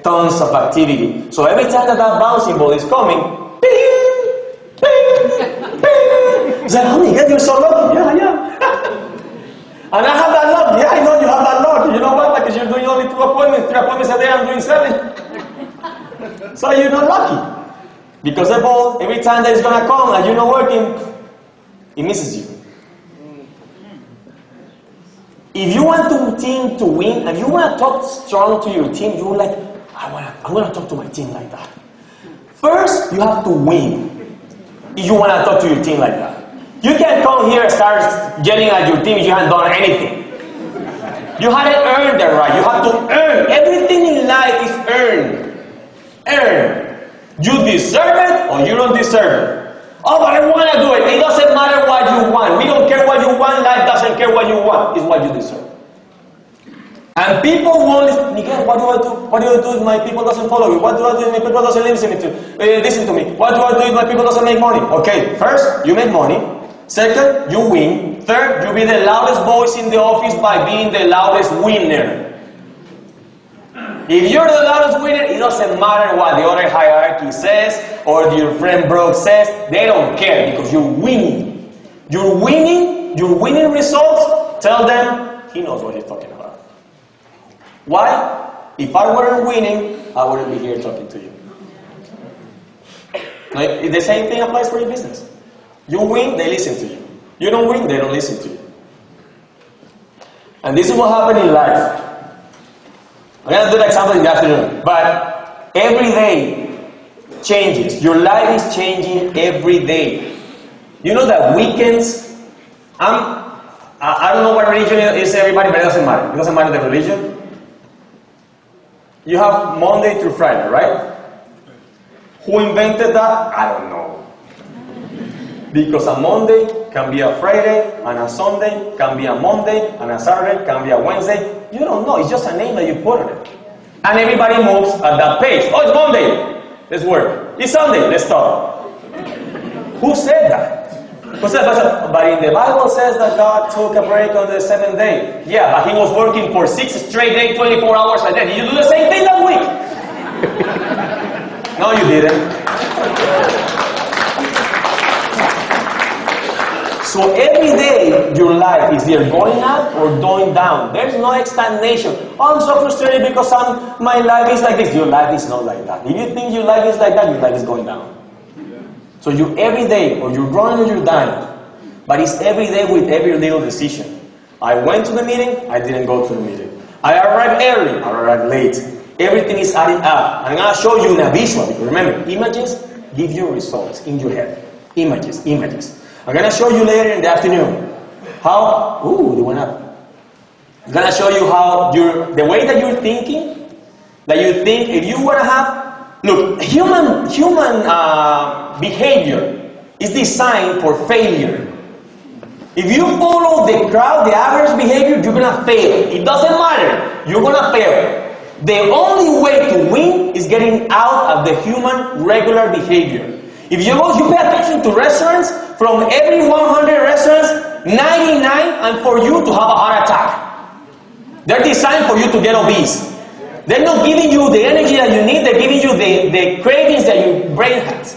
tons of activity. So every time that bouncing ball is coming, bing, bing, bing. It's like, oh Miguel, you're so lucky. Yeah. And I have that luck. Yeah, I know you have that luck. You know what? Because you're doing only 3 appointments a day, I'm doing 7. So you're not lucky. Because the ball, every time that it's going to come and you're not working, it misses you. If you want your team to win, and you want to talk strong to your team, you're like, I'm going to talk to my team like that. First, you have to win. If you want to talk to your team like that. You can't come here and start yelling at your team if you haven't done anything. You haven't earned that right. You have to earn. Everything in life is earned. Earn. You deserve it or you don't deserve it. Oh, but I want to do it. It doesn't matter what you want. We don't care what you want. Life doesn't care what you want. It's what you deserve. And people won't listen. Miguel, what do I do? What do I do if my people doesn't follow you? What do I do if my people doesn't listen to me? What do I do if my people doesn't make money? Okay, first, you make money. Second, you win. Third, you be the loudest voice in the office by being the loudest winner. If you're the loudest winner, it doesn't matter what the other hierarchy says or your friend Brooke says. They don't care because you're winning. You're winning results. Tell them he knows what he's talking about. Why? If I weren't winning, I wouldn't be here talking to you. Like, the same thing applies for your business. You win, they listen to you. You don't win, they don't listen to you. And this is what happened in life. I'm going to do the example in the afternoon. But every day changes. Your life is changing every day. You know that weekends, I don't know what religion is everybody, but it doesn't matter. It doesn't matter the religion. You have Monday through Friday, right? Who invented that? I don't know. Because a Monday can be a Friday, and a Sunday can be a Monday, and a Saturday can be a Wednesday. You don't know. It's just a name that you put on it. And everybody moves at that pace. Oh, it's Monday. Let's work. It's Sunday. Let's stop. Who said that? Who said that? But in the Bible says that God took a break on the 7th day. Yeah, but he was working for 6 straight days, 24 hours a day. Did you do the same thing that week? No, you didn't. So every day your life is either going up or going down. There's no stagnation. Oh, I'm so frustrated because my life is like this. Your life is not like that. If you think your life is like that, your life is going down. So you every day, or you're growing or you're dying. But it's every day with every little decision. I went to the meeting, I didn't go to the meeting. I arrived early, I arrived late. Everything is adding up. I'm going to show you in a visual. Remember, images give you results in your head. Images. I'm going to show you later in the afternoon Ooh, they went up. I'm gonna show you how the way that you're thinking, that you think if you wanna have, look, human behavior is designed for failure. If you follow the crowd, the average behavior, you're gonna fail. It doesn't matter, you're gonna fail. The only way to win is getting out of the human regular behavior. If you pay attention to restaurants, from every 100 restaurants, 99 are for you to have a heart attack. They're designed for you to get obese. They're not giving you the energy that you need, they're giving you the cravings that your brain has.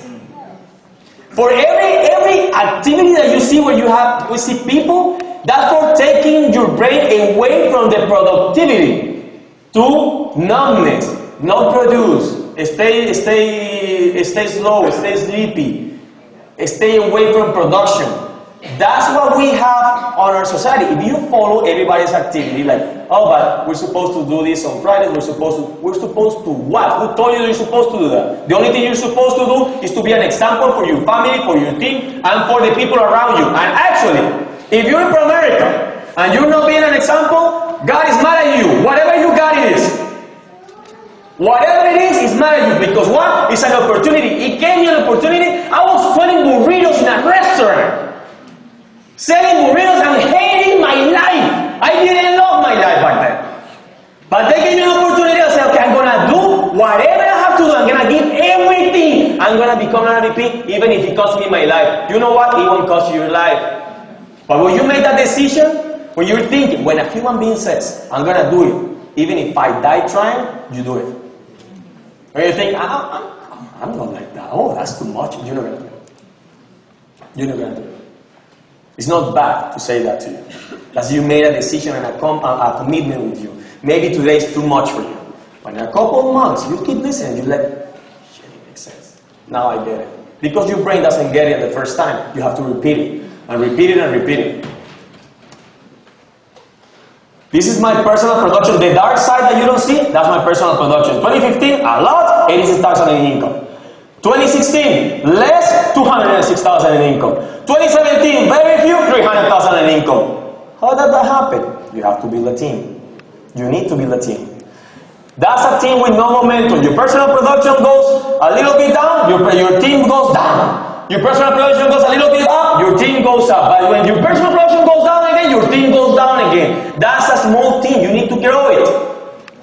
For every activity that you see where we see people, that's for taking your brain away from the productivity to numbness, not produce, stay slow, stay sleepy, stay away from production. That's what we have on our society. If you follow everybody's activity, like, oh, but we're supposed to do this on Fridays, we're supposed to what? Who told you you're supposed to do that? The only thing you're supposed to do is to be an example for your family, for your team, and for the people around you. And actually, if you're from America and you're not being an example, God is mad at you. Whatever you got it is. Whatever it is mad at you. Because what? It's an opportunity. It gave me an opportunity. I was selling burritos in a restaurant. Selling burritos and hating my life. I didn't love my life back then. But they gave me an opportunity. I said, okay, I'm going to do whatever I have to do. I'm going to give everything. I'm going to become an MVP, even if it costs me my life. You know what? It won't cost you your life. But when you make that decision, when you're thinking, when a human being says, I'm going to do it, even if I die trying, you do it. When you think, I'm not like that. Oh, that's too much. You're not going to do it. You're not going to do it. It's not bad to say that to you. That's you made a decision and a commitment with you. Maybe today is too much for you. But in a couple of months, you keep listening. You're like, shit, it makes sense. Now I get it. Because your brain doesn't get it the first time. You have to repeat it. And repeat it and repeat it. This is my personal production. The dark side that you don't see, that's my personal production. 2015, a lot, 86,000 in income. 2016, less, 206,000 in income. 2017, very few, 300,000 in income. How did that happen? You have to build a team. You need to build a team. That's a team with no momentum. Your personal production goes a little bit down, your team goes down. Your personal production goes a little bit up, your team goes up. But when your personal production goes down again, your team goes down again. That's a small team. You need to grow it.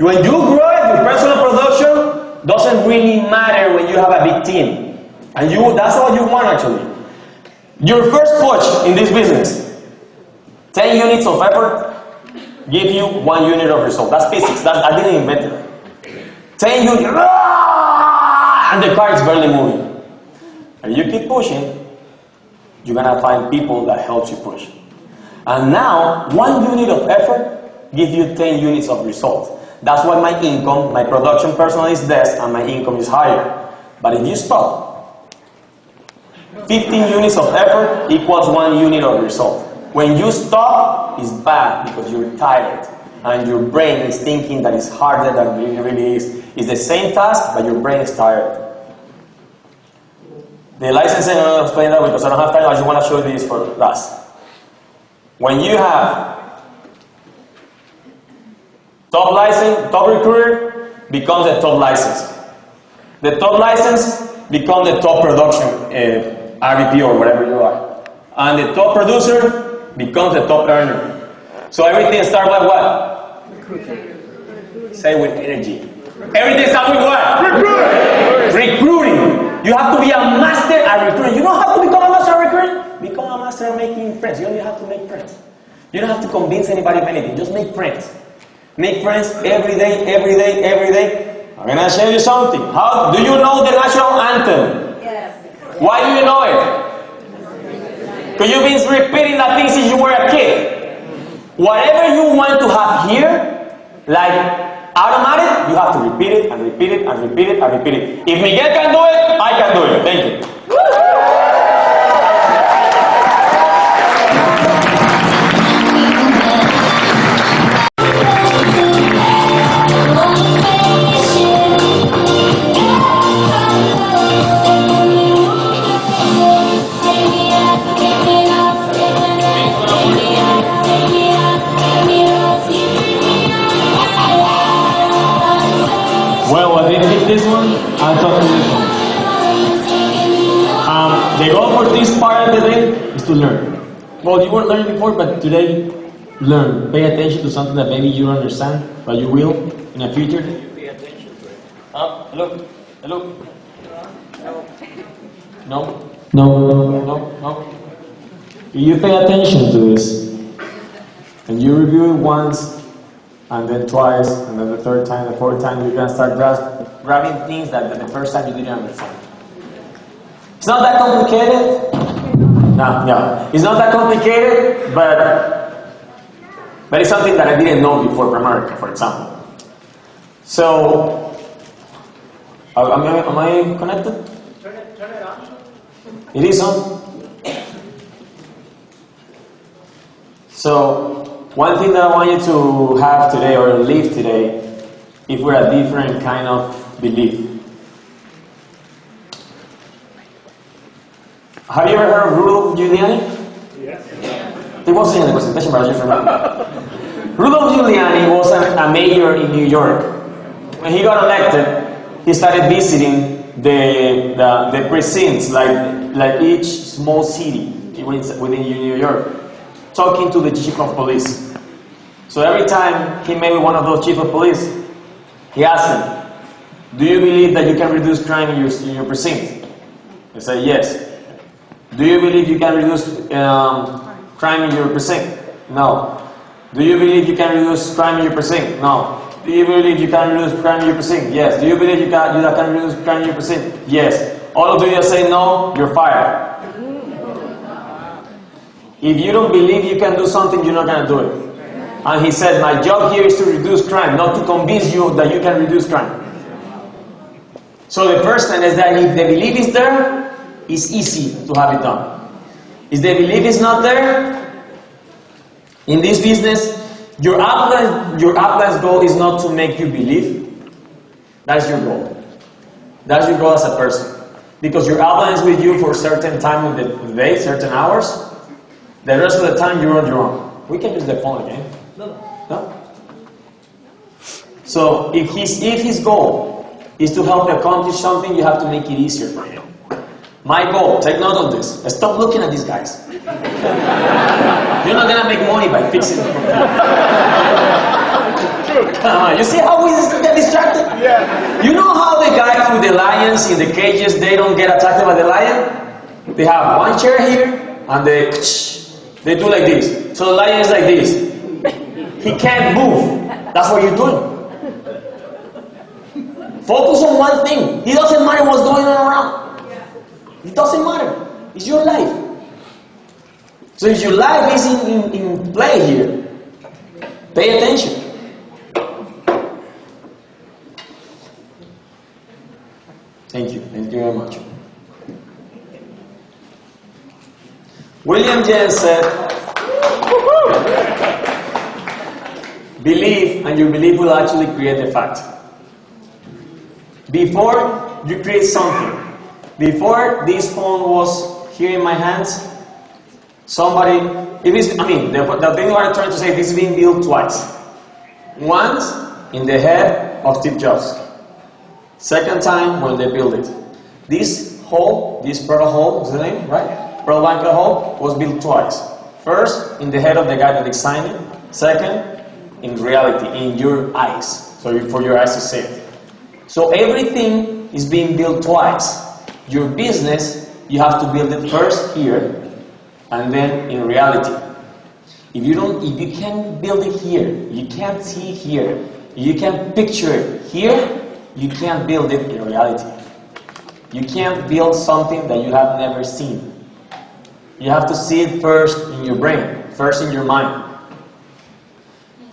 When you grow it, your personal production doesn't really matter when you have a big team. And that's what you want actually. Your first push in this business, 10 units of effort give you 1 unit of result. That's physics. I didn't invent it. 10 units, and the car is barely moving. And you keep pushing, you're gonna find people that helps you push. And now, 1 unit of effort gives you 10 units of result. That's why my income, my production personally is less and my income is higher. But if you stop, 15 units of effort equals 1 unit of result. When you stop, it's bad because you're tired and your brain is thinking that it's harder than it really is. It's the same task, but your brain is tired. The licensing, I'm going to explain that because I don't have time. I just want to show you this for last. When you have top license, top recruiter becomes the top license. The top license becomes the top production RVP or whatever you are. And the top producer becomes the top earner. So everything starts with what? Recruiting. Say with energy. Everything starts with what? Recruiting. Recruiting. You have to be a master at recruiting. You don't have to become a master at recruiting. Become a master at making friends. You only have to make friends. You don't have to convince anybody of anything. Just make friends. Make friends every day, every day, every day. I'm going to show you something. How do you know the national anthem? Yes. Why do you know it? Because you've been repeating that thing since you were a kid. Whatever you want to have here, like automatic, you have to repeat it and repeat it and repeat it and repeat it. If Miguel can do it, I can do it. Thank you. Well, I didn't pick this one. I'll talk to this one. The goal for this part of the day is to learn. Well, you weren't learning before, but today, learn. Pay attention to something that maybe you don't understand, but you will in the future. Pay attention to it. Hello? Hello? No? No? If you pay attention to this, and you review it once, and then twice, and then the third time, the fourth time, you're going to start grabbing things that the first time you didn't understand. It's not that complicated. No. It's not that complicated, but it's something that I didn't know before from America, for example. So, am I connected? Turn it on. It is on. So, one thing that I want you to have today or live today, if we're a different kind of belief. Have you ever heard of Rudolph Giuliani? Yes. It wasn't in the presentation, but I just remember. Rudolph Giuliani was a mayor in New York. When he got elected, he started visiting the precincts, like each small city within New York, talking to the chief of police. So every time he met with one of those chief of police, he asked him, "Do you believe that you can reduce crime in your precinct?" He said, "Yes." "Do you believe you can reduce crime in your precinct?" "No." "Do you believe you can reduce crime in your precinct?" "No." "Do you believe you can reduce crime in your precinct?" "Yes." "Do you believe you can reduce crime in your precinct?" "Yes." All of you say no, you're fired. If you don't believe you can do something, you're not going to do it. And he said, my job here is to reduce crime, not to convince you that you can reduce crime. So the first thing is that if the belief is there, it's easy to have it done. If the belief is not there, in this business, your upline's goal is not to make you believe. That's your goal. That's your goal as a person. Because your outline is with you for a certain time of the day, certain hours. The rest of the time, you're on your own. We can use the phone again. No? So if his goal is to help accomplish something, you have to make it easier for him. My goal, take note of this. Stop looking at these guys. You're not gonna make money by fixing the computer. Come on, you see how we get distracted? Yeah. You know how the guys with the lions in the cages, they don't get attacked by the lion? They have one chair here, and they do like this. So the lion is like this. He can't move. That's what you're doing. Focus on one thing. It doesn't matter what's going on around. It doesn't matter. It's your life. So if your life is in play here, pay attention. Thank you. Thank you very much. William James said, believe, and your belief will actually create the fact. Before you create something, before this phone was here in my hands, somebody, the thing I'm trying to say, this is being built twice. Once in the head of Steve Jobs. Second time when they built it. This hole, this pearl hole, is the name, right? Pearl blanket hole was built twice. First, in the head of the guy that designed it. Second, in reality, in your eyes. So for your eyes to see it. So everything is being built twice. Your business, you have to build it first here, and then in reality. If you can't build it here, you can't see it here, you can't picture it here, you can't build it in reality. You can't build something that you have never seen. You have to see it first in your brain, first in your mind.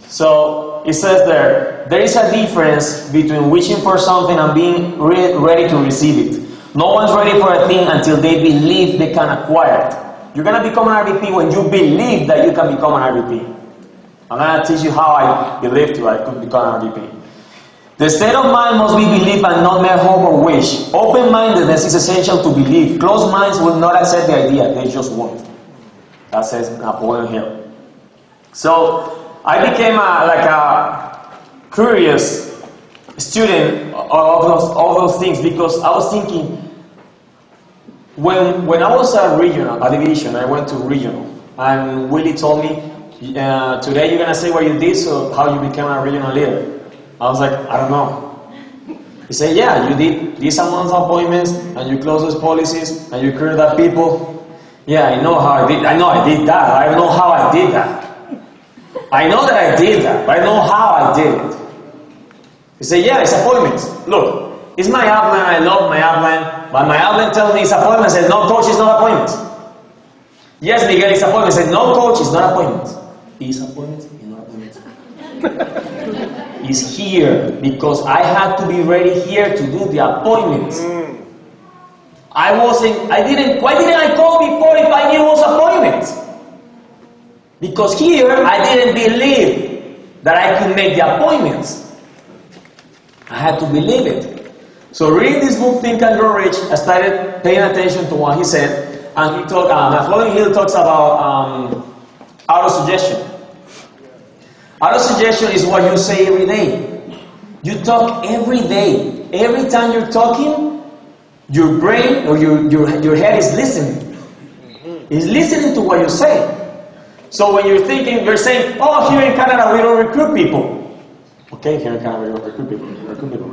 So it says there is a difference between wishing for something and being ready to receive it. No one's ready for a thing until they believe they can acquire it. You're going to become an RVP when you believe that you can become an RVP. I'm going to teach you how I believed I could become an RVP. The state of mind must be belief and not mere hope or wish. Open-mindedness is essential to belief. Closed minds will not accept the idea, they just won't. That says Napoleon Hill. So I became curious student of all those things, because I was thinking, when I was at regional, a division, I went to regional, and Willie told me, today you're gonna say what you did, so how you became a regional leader. I was like, I don't know. He said, yeah, you did this amount of appointments, and you closed those policies, and you cleared that people. Yeah, I know how I did. I know I did that. I don't know how I did that. I know that I did that, but I know how I did it. He said, yeah, it's appointments. Look, it's my outline. I love my outline, but my outline tells me it's appointments. And no, coach, it's not appointments. Yes, Miguel, it's appointments. And no, coach, it's not appointments. It's appointments. It's not appointments. It's here because I had to be ready here to do the appointments. Why didn't I call before if I knew it was appointments? Because here I didn't believe that I could make the appointments. I had to believe it. So reading this book, Think and Grow Rich, I started paying attention to what he said, and he talked. Following Hill talks about auto-suggestion. Auto-suggestion is what you say every day. You talk every day. Every time you're talking, your brain or your head is listening. It's listening to what you say. So when you're thinking, you're saying, oh, here in Canada we don't recruit people. Okay, here in Canada we don't recruit people. We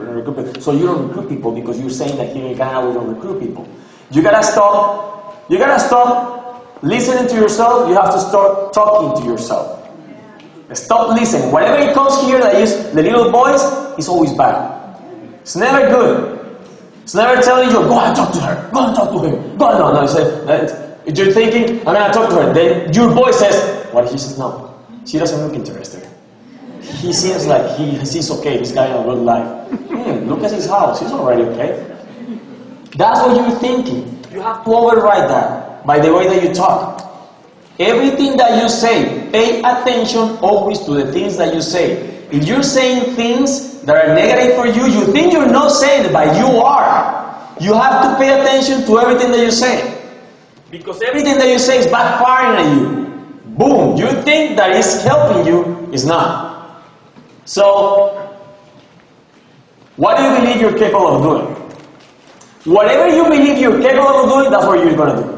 don't recruit people. So you don't recruit people because you're saying that here in Canada we don't recruit people. You gotta stop listening to yourself. You have to start talking to yourself. Stop listening. Whatever it comes here that is the little voice, it's always bad. It's never good. It's never telling you, go and talk to her. Go and talk to him. Go on. No. If you're thinking, I'm going to talk to her, then your voice says, what if she says no? She doesn't look interested. He seems like he's okay. This guy in a good life. Look at his house. He's already okay. That's what you're thinking. You have to override that by the way that you talk. Everything that you say, pay attention always to the things that you say. If you're saying things that are negative for you, you think you're not saying it, but you are. You have to pay attention to everything that you say. Because everything that you say is backfiring at you. Boom! You think that it's helping you, it's not. So, what do you believe you're capable of doing? Whatever you believe you're capable of doing, that's what you're going to do.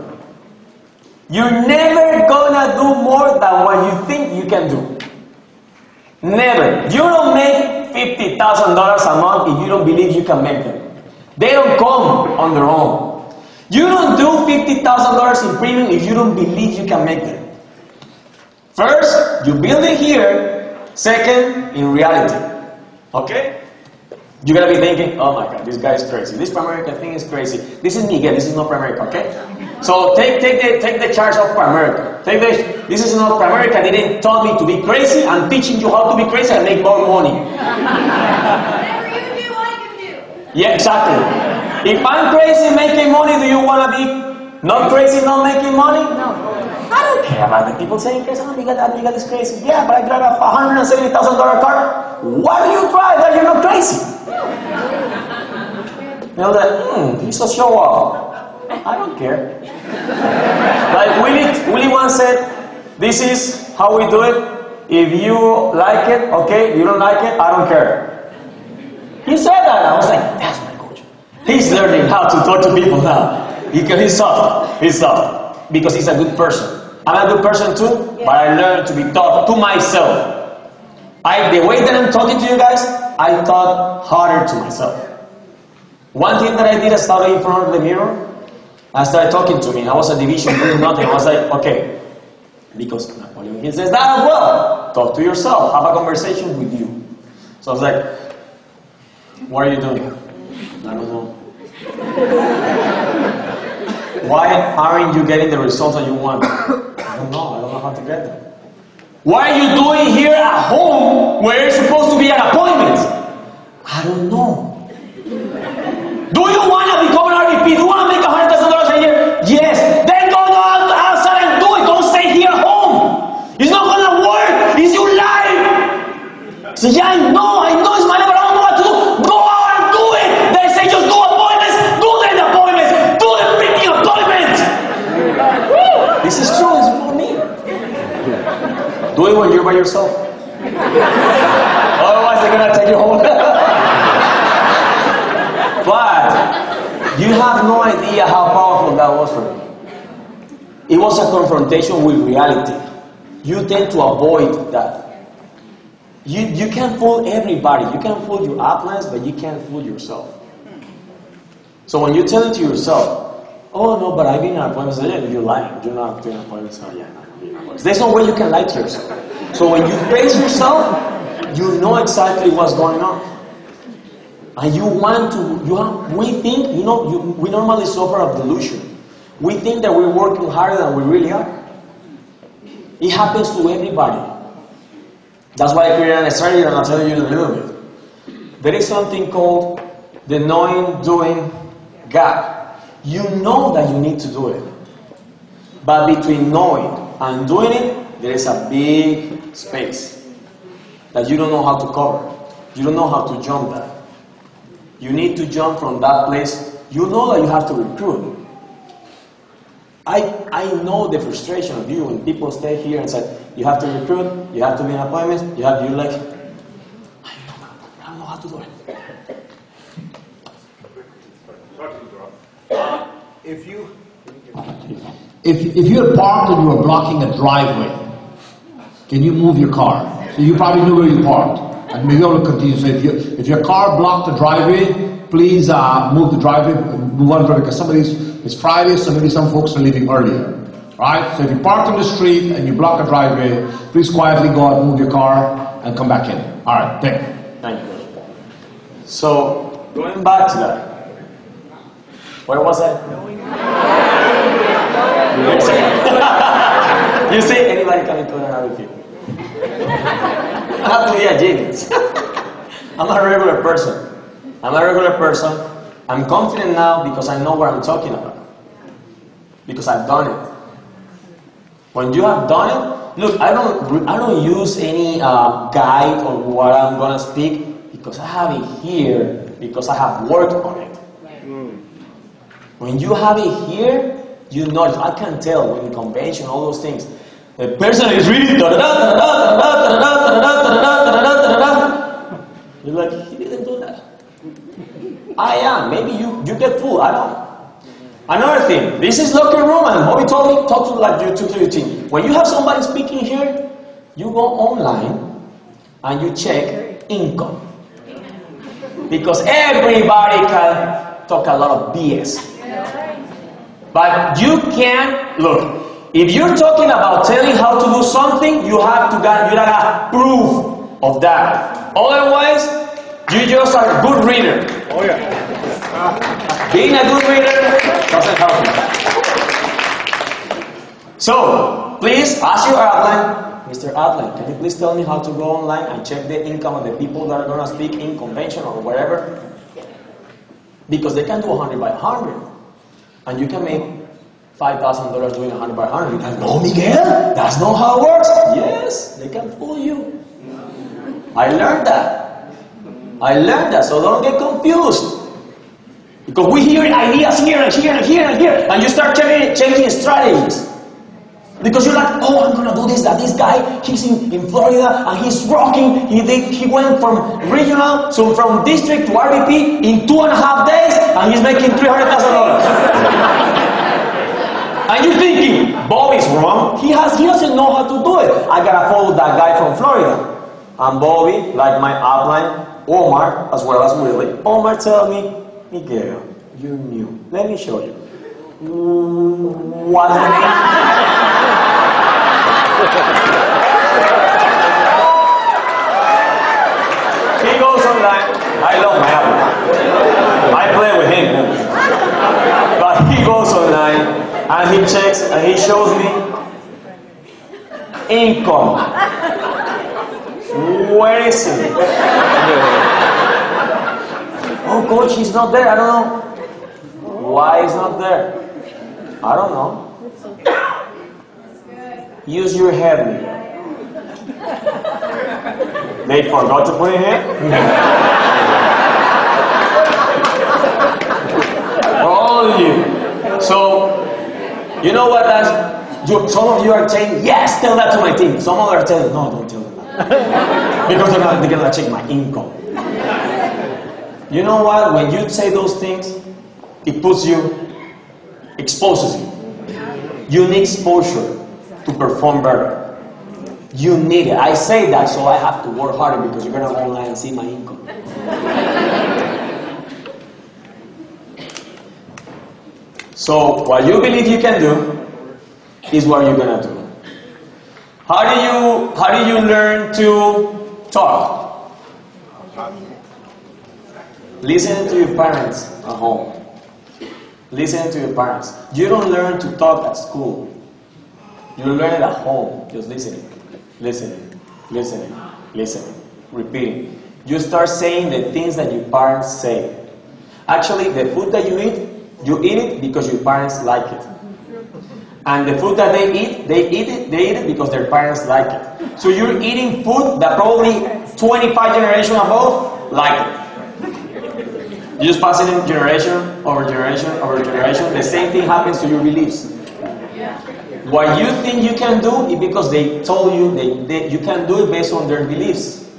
You're never gonna do more than what you think you can do. Never. You don't make $50,000 a month if you don't believe you can make them. They don't come on their own. You don't do $50,000 in premium if you don't believe you can make them. First, you build it here. Second, in reality. Okay? You're gonna be thinking, oh my God, this guy is crazy. This Pramerica thing is crazy. This is Miguel, this is not Pramerica, okay? So take the charge of Pramerica. This is not Pramerica. They didn't tell me to be crazy. I'm teaching you how to be crazy and make more money. Whatever you do, I can do. Yeah, exactly. If I'm crazy making money, do you want to be not crazy not making money? No. I don't care about the people saying crazy. Oh, Miguel is crazy. Yeah, but I drive a $170,000 car. Why do you drive that you're not crazy? You know that, he's a show off. I don't care. Like Willie once said, this is how we do it. If you like it, okay. If you don't like it, I don't care. He said that. I was like, that's my coach. He's learning how to talk to people now. He's soft. He's soft. Because he's a good person. I'm a good person too, but I learned to be taught to myself. The way that I'm talking to you guys, I thought harder to myself. One thing that I did, I started in front of the mirror. I started talking to me. I was a division doing nothing. I was like, okay, because Napoleon Hill says that as well. Talk to yourself. Have a conversation with you. So I was like, what are you doing? I don't know. Why aren't you getting the results that you want? I don't know how to get them. Why are you doing here at home where you're supposed to be at appointments? I don't know. Do you want to become an RVP? Do you want to make $100,000 a year? Yes. Then go outside and do it. Don't stay here at home. It's not going to work. It's your life. So yeah, I know it's my life, but I don't know what to do. Go out and do it. They say just do appointments. Do the appointments. Do the freaking appointments. This is true. It's for me. Do it when you're by yourself. Otherwise, they're going to take you home. idea how powerful that was for me. It was a confrontation with reality. You tend to avoid that. You can't fool everybody. You can fool your uplines, but you can't fool yourself. So when you tell it to yourself, oh no, but I've been in appointments, yeah, you're lying. You're not doing appointments. Oh yeah, I'm doing appointments. There's no way you can lie to yourself. So when you face yourself, you know exactly what's going on. And you want to, we think, we normally suffer of delusion. We think that we're working harder than we really are. It happens to everybody. That's why I created a strategy, and I'll tell you in a little bit. There is something called the knowing, doing gap. You know that you need to do it. But between knowing and doing it, there is a big space that you don't know how to cover. You don't know how to jump that. You need to jump from that place. You know that you have to recruit. I know the frustration of you when people stay here and say, you have to recruit, you have to be in appointments, you're like, I don't know how to do it. If you're parked and you are blocking a driveway, can you move your car? So you probably know where you parked. And Miguel will continue. So if your car blocked the driveway, please move the driveway, move on because it's Friday, so maybe some folks are leaving earlier. Right? So if you parked on the street and you block a driveway, please quietly go out, move your car, and come back in. All right, thank you. Thank you. So, going back to that. Where was I? You see, anybody can include another people. I have to be a genius. I'm a regular person. I'm confident now because I know what I'm talking about. Because I've done it. When you have done it, look, I don't use any guide on what I'm gonna speak because I have it here because I have worked on it. When you have it here, you know it. I can tell when convention, all those things. The person is reading you're like, he didn't do that. I am. Maybe you get fooled. I don't. Another thing, this is locker room, and Bobby told me, talk to your team. When you have somebody speaking here, you go online and you check income. Because everybody can talk a lot of BS. But you can't, look, if you're talking about telling how to do something, you gotta have proof of that. Otherwise, you just are a good reader. Oh yeah. Being a good reader doesn't help you. So, please ask your outline, Mr. Outline, can you please tell me how to go online and check the income of the people that are going to speak in convention or wherever? Because they can do 100 by 100. And you can make $5,000 doing 100 by 100. You can go, Miguel, that's not how it works. Yes, they can fool you. I learned that, so don't get confused. Because we hear ideas here and here and here and here, and you start changing strategies. Because you're like, oh, I'm gonna do this, that this guy, he's in Florida and he's rocking. He went from regional, so from district to RVP in 2.5 days, and he's making $300,000. And you're thinking, Bobby's wrong. He doesn't know how to do it. I gotta follow that guy from Florida. And Bobby, like my upline, Omar, as well as Willie. Omar tell me, Miguel, you're new. Let me show you. What's the name? He goes online. I love my upline. I play with him. But he goes online and he checks and he shows me income. Where is it? Oh, coach, he's not there. I don't know. Why he's not there? I don't know. Use your head, Miguel. They forgot to put it here? All of you. So, you know what some of you are saying, yes, tell that to my team. Some of you are telling, no, don't tell them that. Because they're going to check my income. You know what? When you say those things, it puts you exposes you. You need exposure to perform better. You need it. I say that so I have to work harder because you're going to go online and see my income. So what you believe you can do is what you're going to do. How do you learn to talk? Listen to your parents at home. Listen to your parents. You don't learn to talk at school. You learn it at home. Just listening, listening, listening, listening, repeating. You start saying the things that your parents say. Actually, the food that you eat it because your parents like it. And the food that they eat it because their parents like it. So you're eating food that probably 25 generations above like it. You just pass it in generation over generation over generation. The same thing happens to your beliefs. What you think you can do is because they told you you can do it based on their beliefs.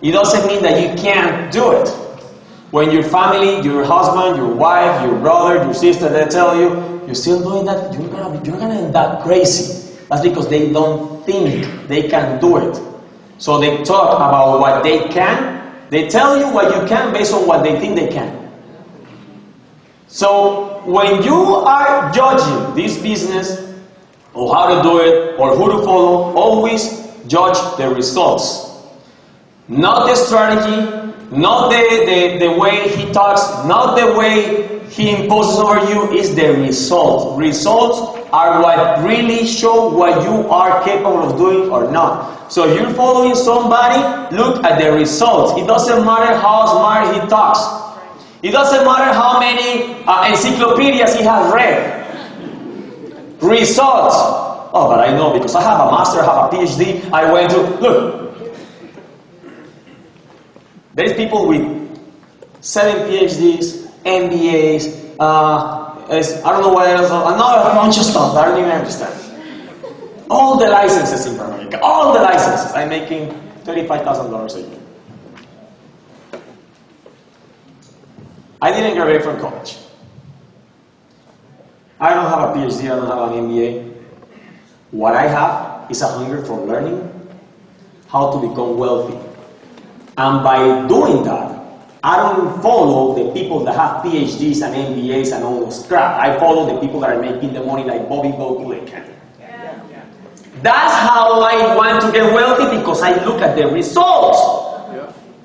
It doesn't mean that you can't do it. When your family, your husband, your wife, your brother, your sister, they tell you, you're still doing that, you're gonna end up crazy. That's because they don't think they can do it. So they talk about what they can. They tell you what you can based on what they think they can. So when you are judging this business, or how to do it, or who to follow, always judge the results. Not the strategy, not the way he talks, not the way he imposes over you, is the result. Results are what really show what you are capable of doing or not. So if you're following somebody, look at the results. It doesn't matter how smart he talks. It doesn't matter how many encyclopedias he has read. Results. Oh, but I know because I have a master, I have a PhD, I went to... Look. There's people with 7 PhDs, MBAs, I don't know what else, another bunch of stuff I don't even understand. All the licenses in America, all the licenses. I'm making $35,000 a year. I didn't graduate from college. I don't have a PhD, I don't have an MBA. What I have is a hunger for learning how to become wealthy. And by doing that, I don't follow the people that have PhDs and MBAs and all those crap. I follow the people that are making the money like Bobby Bogle can. That's how I want to get wealthy, because I look at the results.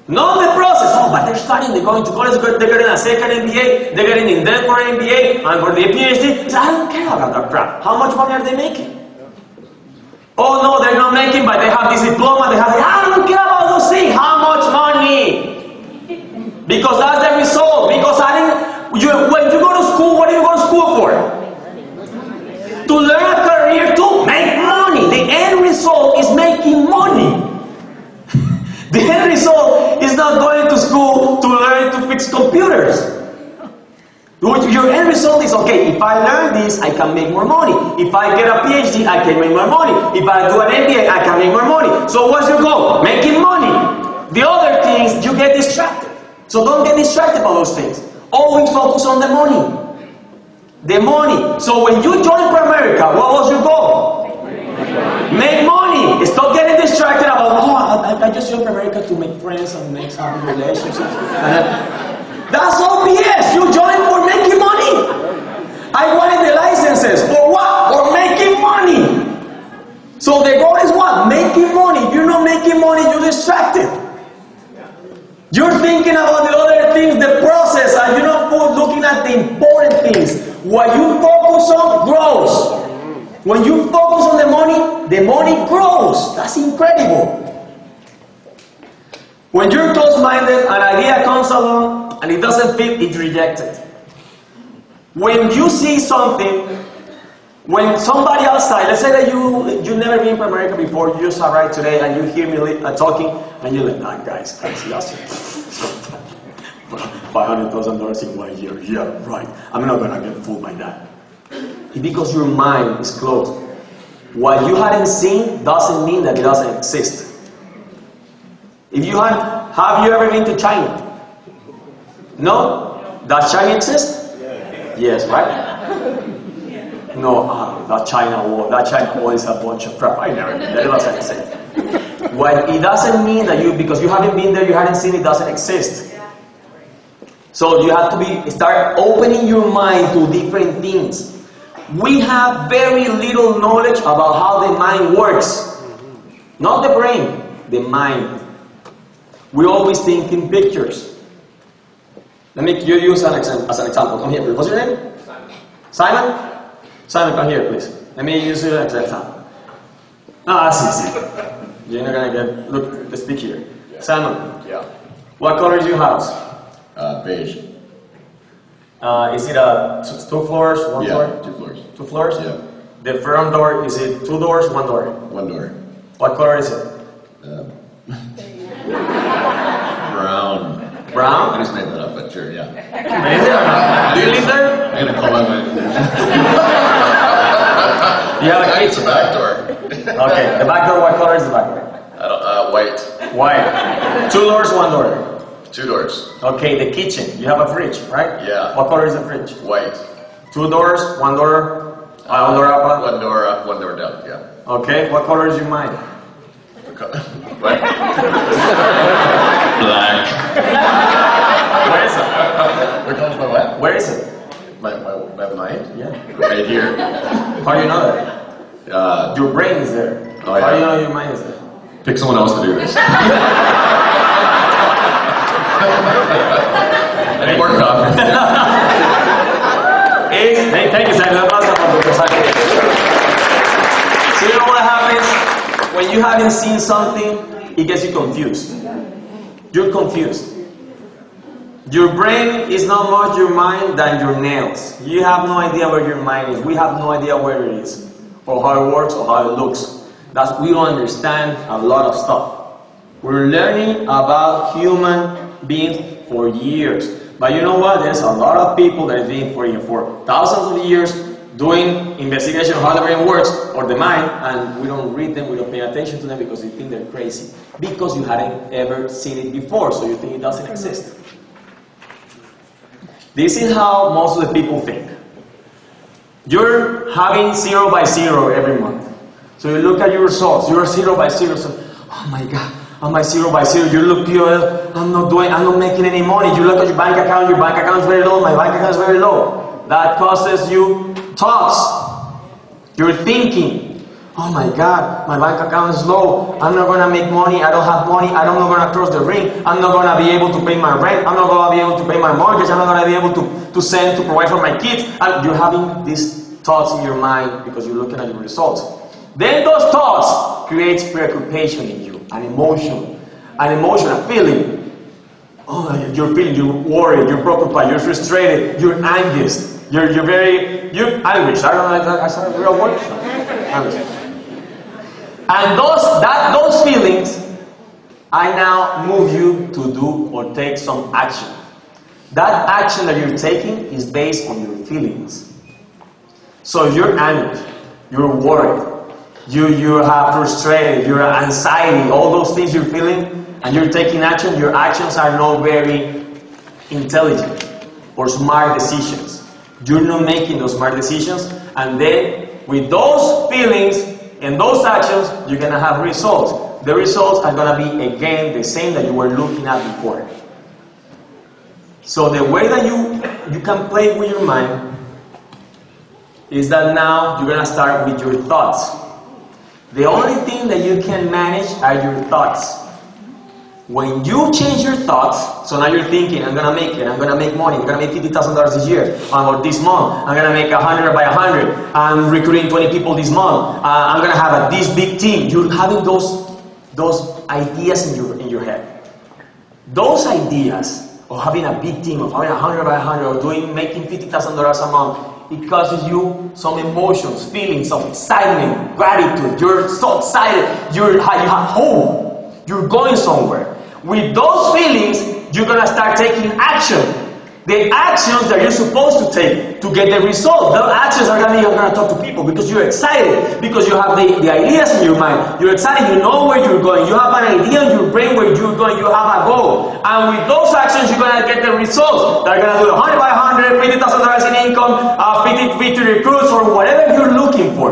Not the process. Oh, but they're studying, they're going to college, they're getting a second MBA, they're getting in debt for an MBA, and for the PhD. So I don't care about that crap. How much money are they making? Oh no, they're not making, but they have this diploma, they have, I don't care about those things. How much money? Because that's the result. Because when you go to school, what do you go to school for? To learn a career, to make money. The end result is making money. The end result is not going to school to learn to fix computers. Your end result is, okay, if I learn this, I can make more money. If I get a PhD, I can make more money. If I do an MBA, I can make more money. So what's your goal? Making money. The other things, you get distracted. So don't get distracted by those things. Always focus on the money. The money. So when you joined America, what was your goal? Make money. Stop getting distracted about, oh, I just joined America to make friends and make happy relationships. That's all BS. You joined for making money. I wanted the licenses. For what? For making money. So the goal is what? Making money. If you're not making money, you're distracted. You're thinking about the other things, the process, and you're not looking at the important things. What you focus on grows. When you focus on the money grows. That's incredible. When you're close-minded, an idea comes along and it doesn't fit, it's rejected. When you see something, when somebody outside, let's say that you've never been to America before, you just arrived today and you hear me talking, and you're like, nah, guys, last year, $500,000 in 1 year. Yeah, right. I'm not gonna get fooled by that. It's because your mind is closed. What you hadn't seen doesn't mean that it doesn't exist. If you have you ever been to China? No? Does China exist? Yes, right? No, that China wall is a bunch of crap. I never did that. It doesn't exist. Well, it doesn't mean that because you haven't been there, you haven't seen it, doesn't exist. So you have to start opening your mind to different things. We have very little knowledge about how the mind works. Not the brain, the mind. We always think in pictures. Let me use as an example. Come here. What's your name? Simon? Simon, come here, please. Let me use you as an example. That's easy. You're not gonna get. Look, let's speak here. Yeah. Simon. Yeah. What color is your house? Beige. Is it two floors, one floor? 2 floors. 2 floors? Yeah. The front door, is it 2 doors, 1 door? 1 door. What color is it? Brown. I Brown? just made that up, but sure, yeah. Is it or not? Do you live there? I'm gonna call out my. You have a It's the kitchen. back door. Okay, the back door, what color is the back door? White. White. 2 doors, 1 door. 2 doors. Okay, the kitchen. You have a fridge, right? Yeah. What color is the fridge? White. 2 doors, 1 door, 1 door up. 1 door up, 1 door down. Yeah. Okay, what color is your mind? What? Black. Where is it? What color's my what? Where is it? My mind? Yeah. Right here. How do you know that? Your brain is there. Oh, How do you yeah. know your mind is there? Pick someone else to do this. Any more coffee? Hey, thank you, Simon. So you know what happens? When you haven't seen something, it gets you confused. You're confused. Your brain is not much your mind than your nails. You have no idea where your mind is. We have no idea where it is, or how it works, or how it looks. We don't understand a lot of stuff. We're learning about human beings for years. But you know what? There's a lot of people that have been for thousands of years doing investigation of how the brain works or the mind, and we don't read them, we don't pay attention to them because we think they're crazy. Because you hadn't ever seen it before, so you think it doesn't exist. This is how most of the people think. You're having 0 by 0 every month. So you look at your results, you're 0 by 0, so, oh my God, am I 0 by 0? You look, I'm not making any money. You look at your bank account is very low, my bank account is very low. That causes you thoughts. You're thinking, oh my God, my bank account is low. I'm not going to make money. I don't have money. I'm not going to cross the ring. I'm not going to be able to pay my rent. I'm not going to be able to pay my mortgage. I'm not going to be able to provide for my kids. And you're having these thoughts in your mind because you're looking at your results. Then those thoughts create preoccupation in you, an emotion, a feeling. Oh, you're worried, you're preoccupied, you're frustrated, you're anxious, you're anguished. I don't know, I saw a real word. Anguished. And those feelings, I now move you to do or take some action. That action that you're taking is based on your feelings. So you're anxious, you're worried, you have frustrated, you're anxiety, all those things you're feeling, and you're taking action. Your actions are not very intelligent or smart decisions. You're not making those smart decisions, and then with those feelings and those actions, you're gonna have results. The results are gonna be again the same that you were looking at before. So the way that you can play with your mind is that now you're gonna start with your thoughts. The only thing that you can manage are your thoughts. When you change your thoughts, so now you're thinking, I'm gonna make it, I'm gonna make money, I'm gonna make $50,000 this year, or this month, I'm gonna make 100 by 100, I'm recruiting 20 people this month, I'm gonna have this big team. You're having those ideas in your head. Those ideas of having a big team, of having 100 by 100, or making $50,000 a month, it causes you some emotions, feelings of excitement, gratitude. You're so excited. You have hope. You're going somewhere. With those feelings, you're going to start taking action. The actions that you're supposed to take to get the result. The actions are going to talk to people because you're excited. Because you have the ideas in your mind. You're excited. You know where you're going. You have an idea in your brain where you're going. You have a goal. And with those actions, you're going to get the results. They're gonna do 100 by 100, $50,000 in income, 50 recruits, or whatever you're looking for.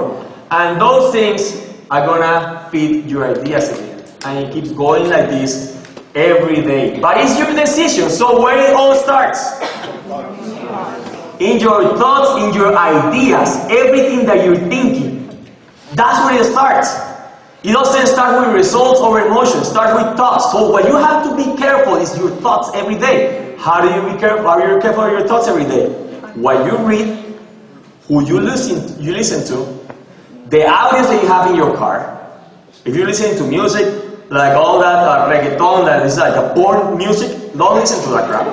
And those things are gonna feed your ideas again. And it keeps going like this every day. But it's your decision. So where it all starts? In your thoughts, in your ideas, everything that you're thinking. That's where it starts. It doesn't start with results or emotions. It starts with thoughts. So what you have to be careful is your thoughts every day. How do you be careful? How are you careful of your thoughts every day? What you read, who you listen to, the audios that you have in your car. If you're listening to music, like all that reggaeton that is like a porn music, don't listen to that crap.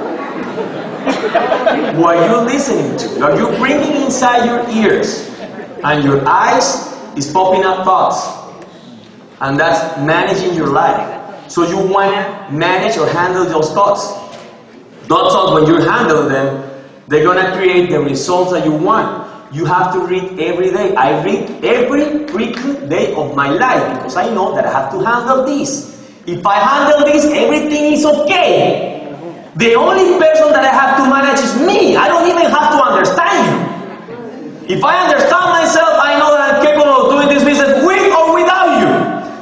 What you're listening to, what you're bringing inside your ears and your eyes is popping up thoughts. And that's managing your life. So you want to manage or handle those thoughts. Those thoughts, when you handle them, they're going to create the results that you want. You have to read every day. I read every freaking day of my life because I know that I have to handle this. If I handle this, everything is okay. The only person that I have to manage is me. I don't even have to understand you. If I understand myself, I know that I'm capable of doing this business with or without you.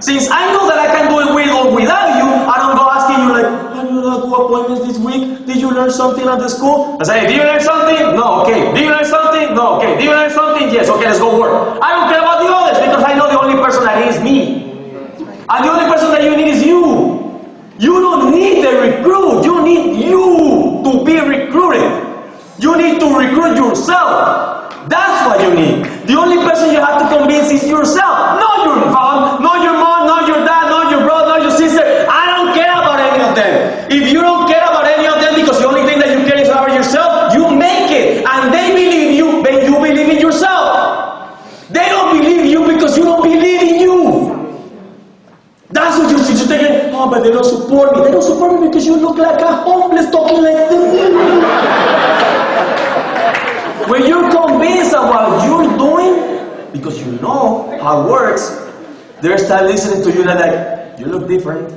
Since I know that I can do it with or without you, I don't go asking you like, have you not do appointments this week? Did you learn something at the school? I say, did you learn something? No, okay. Did you learn something? No, okay. Did you learn something? Yes, okay, let's go work. I don't care about the others because I know the only person that is me. And the only person that you need is you. You don't need the recruit. You need you to be recruited. You need to recruit yourself. That's what you need. The only person you have to convince is yourself. Not your mom, not your mom, not your dad, not your brother, not your sister. I don't care about any of them. If you don't care about any of them because the only thing that you care is about yourself, you make it. And they believe you, then you believe in yourself. They don't believe you because you don't believe in you. That's what you're thinking. Oh, but they don't support me. They don't support me because you look like a homeless talking like them. When you're convinced of what you're doing, because you know how it works, they start listening to you and like, you look different.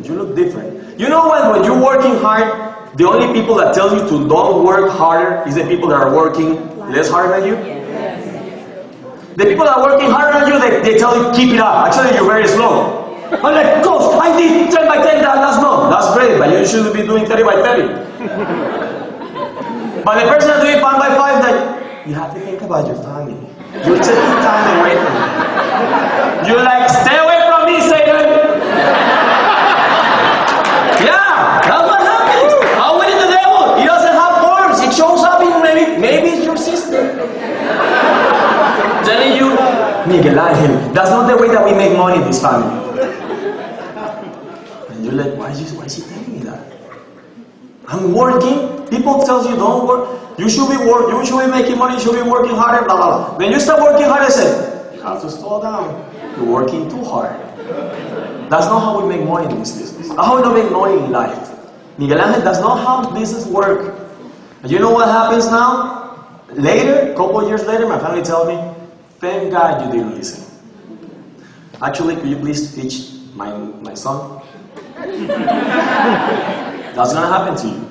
You look different. You know what? When you're working hard, the only people that tell you to don't work harder is the people that are working less hard than you. The people that are working harder than you, they tell you keep it up. Actually, you're very slow. I'm like, Coach, I did 10 by 10 last month. That's great, but you should be doing 30 by 30. But the person that's doing 5 by 5, like, you have to think about your family. You're taking time away from me. You're like, stay away from me, Satan. Yeah, that's what happens. How winning the devil? He doesn't have forms. It shows up in maybe it's your sister. Telling you, Miguel, that's not the way that we make money in this family. And you're like, why is he telling me that? I'm working. People tell you don't work. You should be making money. You should be working harder. Blah blah blah. When you start working harder, say you have to slow down. You're working too hard. That's not how we make money in this business. That's how we don't make money in life. Miguel Angel, that's not how business work. And you know what happens now? Later, a couple of years later, my family tells me, "Thank God you didn't listen." Actually, could you please teach my son? That's gonna happen to you.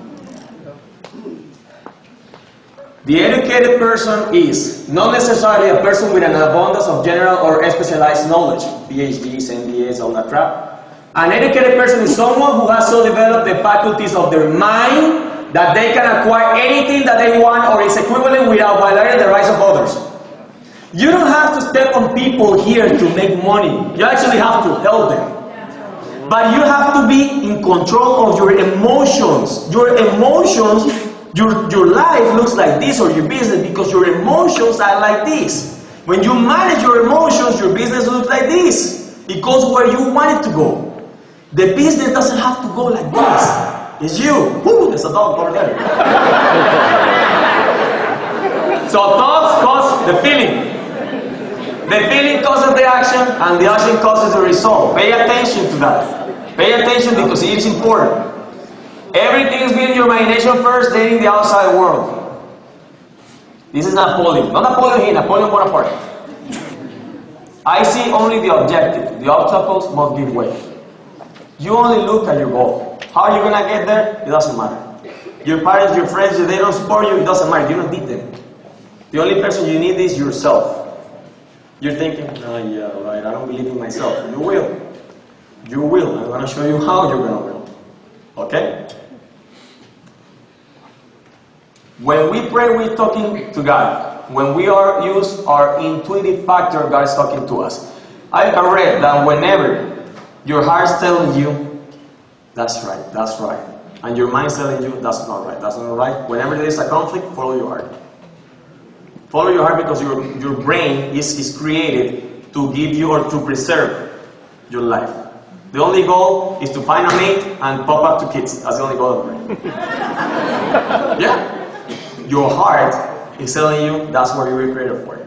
The educated person is not necessarily a person with an abundance of general or specialized knowledge, PhDs, MBAs, all that crap. An educated person is someone who has so developed the faculties of their mind that they can acquire anything that they want or is equivalent without violating the rights of others. You don't have to step on people here to make money. You actually have to help them. But you have to be in control of your emotions. Your emotions, your life looks like this, or your business, because your emotions are like this. When you manage your emotions, your business looks like this. It goes where you want it to go. The business doesn't have to go like this. It's you. Woo, there's a dog over there. So thoughts cause the feeling. The feeling causes the action, and the action causes the result. Pay attention to that. Pay attention because it is important. Everything is building your imagination first, then in the outside world. This is Napoleon. Not Napoleon here, Napoleon Bonaparte. I see only the objective. The obstacles must give way. You only look at your goal. How are you gonna get there? It doesn't matter. Your parents, your friends, if they don't support you, it doesn't matter. You don't need them. The only person you need is yourself. You're thinking, oh yeah, right, I don't believe in myself. You will. You will. I'm gonna show you how you're gonna will. Okay? When we pray, we're talking to God. When we use our intuitive factor, God is talking to us. I read that whenever your heart's telling you, that's right, and your mind's telling you, that's not right, whenever there is a conflict, follow your heart. Follow your heart because your brain is created to give you or to preserve your life. The only goal is to find a mate and pop up to kids. That's the only goal of the brain. Yeah. Your heart is telling you that's what you were created for.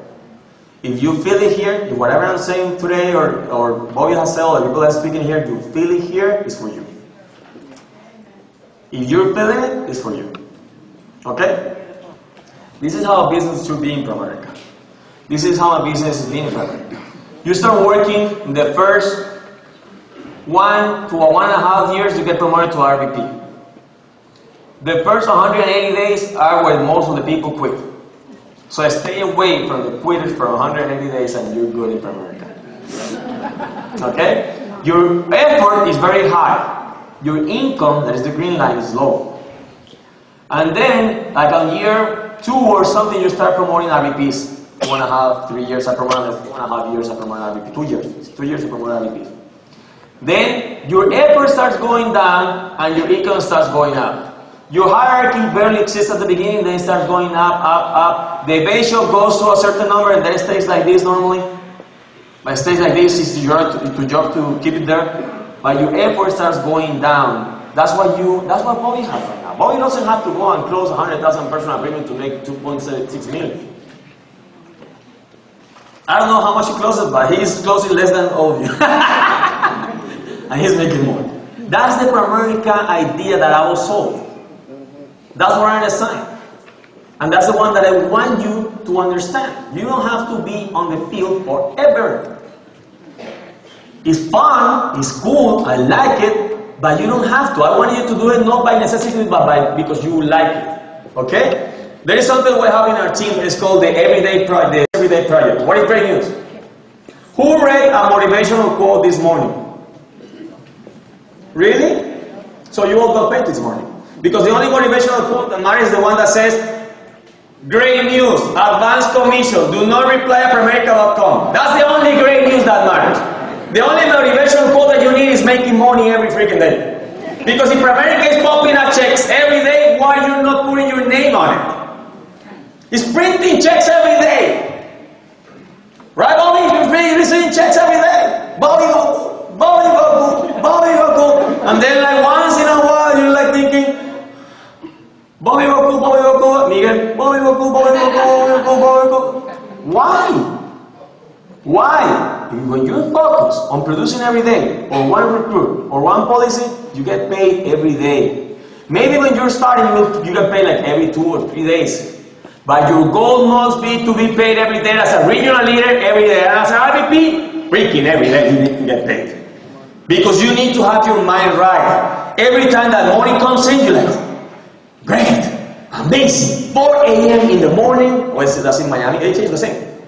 If you feel it here, if whatever I'm saying today or Bobby has said or people are speaking here, you feel it here, it's for you. If you're feeling it, it's for you. Okay? This is how a business should be in America. This is how a business is being in America. You start working in the first 1 to 1.5 years, you get promoted to RVP. The first 180 days are where most of the people quit. So stay away from the quitters for 180 days and you're good in America. Okay? Your effort is very high. Your income, that is the green line, is low. And then, like on year 2 or something, you start promoting RVPs. 2.5, 3 years I promoted, 2.5 years I promoted RVP, 2 years. 2 years I promoted RVPs. Then your effort starts going down and your income starts going up. Your hierarchy barely exists at the beginning, then it starts going up. The base show goes to a certain number and then it stays like this normally. But it stays like this is your job to keep it there. But your effort starts going down. That's what Bobby has right now. Bobby doesn't have to go and close 100,000 personal agreement to make 2.6 million. I don't know how much he closes, but he's closing less than all of you. And he's making more. That's the America idea that I was sold. That's what I understand. And that's the one that I want you to understand. You don't have to be on the field forever. It's fun, it's cool, I like it, but you don't have to. I want you to do it not by necessity, but because you like it. Okay? There is something we have in our team. It's called the Everyday Project. What is great news? Who read a motivational quote this morning? Really? So you all got paid this morning. Because the only motivational quote that matters is the one that says, great news, advance commission, do not reply at America.com. That's the only great news that matters. The only motivational quote that you need is making money every freaking day. Because if America is popping out checks every day, why are you not putting your name on it? It's printing checks every day. Right, Bobby? You're receiving checks every day. Bobby go, Bobby go, Bobby go. And then like once in a while, you're like thinking, Bobby go, Miguel, Bobby go. Why? Why? Because when you focus on producing every day, or one recruit, or one policy, you get paid every day. Maybe when you're starting, you get paid like every 2 or 3 days. But your goal must be to be paid every day as a regional leader every day. And as an RVP, freaking every day you need to get paid. Because you need to have your mind right. Every time that money comes in, you're like, great, amazing. 4 a.m. in the morning, that's in Miami, they change the same.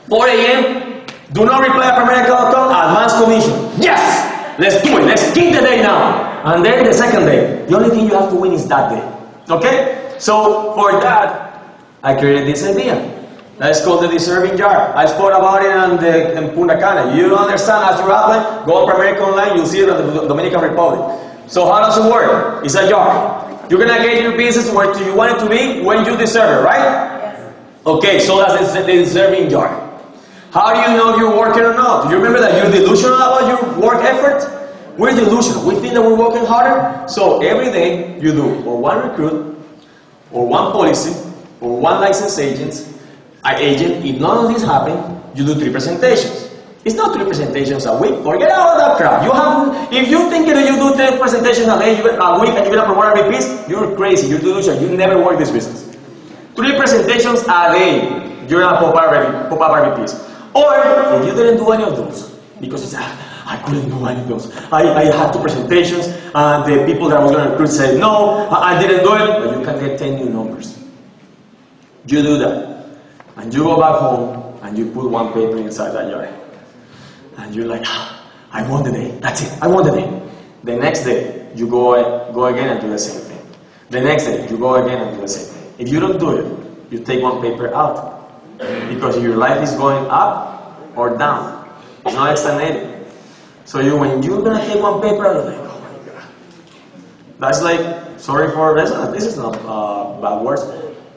4 a.m., do not reply at America.com, advance commission. Yes! Let's do it, let's keep the day now. And then the second day, the only thing you have to win is that day. Okay? So, for that, I created this idea. That's called the deserving jar. I spoke about it in Punta Cana. You don't understand as you're applying, go to America Online, you'll see it in the Dominican Republic. So how does it work? It's a jar. You're gonna get your business where you want it to be when you deserve it, right? Yes. Okay, so that's the deserving jar. How do you know if you're working or not? Do you remember that you're delusional about your work effort? We're delusional. We think that we're working harder. So every day you do or one recruit, or one policy, or one licensed agent. If none of this happen, you do 3 presentations. It's not 3 presentations a week. Forget all that crap. If you think that you do 10 presentations a week and you're gonna promote RVPs, you're crazy. You're delusional. You never work this business. 3 presentations a day, you're gonna pop up RVPs. Or if you didn't do any of those, because it's I couldn't do any of those. I had 2 presentations, and the people that I was going to recruit said, no, I didn't do it, but you can get 10 new numbers. You do that, and you go back home, and you put 1 paper inside that jar. And you're like, I won the day, that's it, I won the day. The next day, you go again and do the same thing. The next day, you go again and do the same thing. If you don't do it, you take 1 paper out. Because your life is going up or down. It's not stagnating. So when you're going to take 1 paper out, you're like, oh my God. That's like, sorry for, this is not bad words.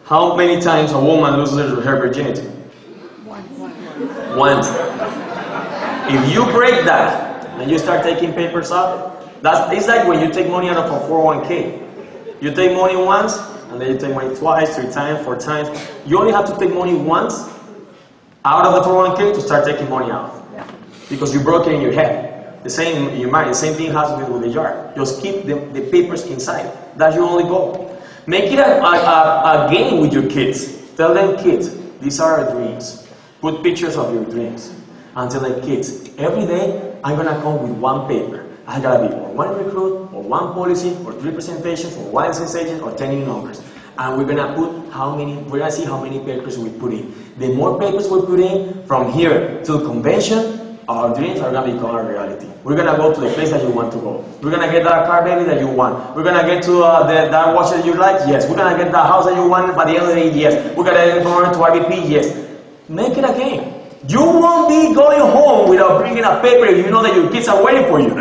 How many times a woman loses her virginity? Once. If you break that, and you start taking papers out, it's like when you take money out of a 401k. You take money once, and then you take money twice, 3 times, 4 times. You only have to take money once out of the 401k to start taking money out. Because you broke it in your head. The same in your mind, the same thing has to do with the jar. Just keep the papers inside. That's your only goal. Make it a game with your kids. Tell them, kids, these are our dreams. Put pictures of your dreams. And tell them, kids, every day I'm going to come with 1 paper. I got to be or 1 recruit, or 1 policy, or 3 presentations, or 1 sensation, or 10 new numbers. And we're going to see how many papers we put in. The more papers we put in, from here to the convention, our dreams are going to become a reality. We're going to go to the place that you want to go. We're going to get that car baby that you want. We're going to get to that watch that you like, yes. We're going to get the house that you want by the end of the day, yes. We're going to get more to RVP, yes. Make it a game. You won't be going home without bringing a paper if you know that your kids are waiting for you.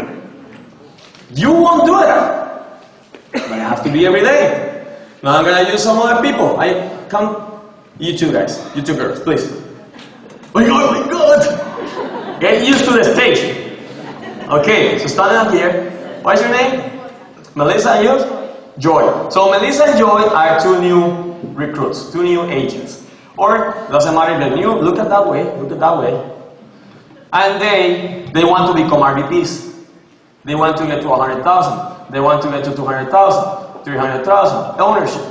You won't do that. But it has to be every day. Now I'm going to use some other people. You 2 guys, you 2 girls, please. Oh my God! Get used to the stage. Okay, so stand up here. What's your name? Melissa and yours? Joy. So Melissa and Joy are 2 new recruits, 2 new agents. Or, doesn't matter if they're new, look at that way. And they want to become RVPs. They want to get to 100,000. They want to get to 200,000, 300,000, ownership.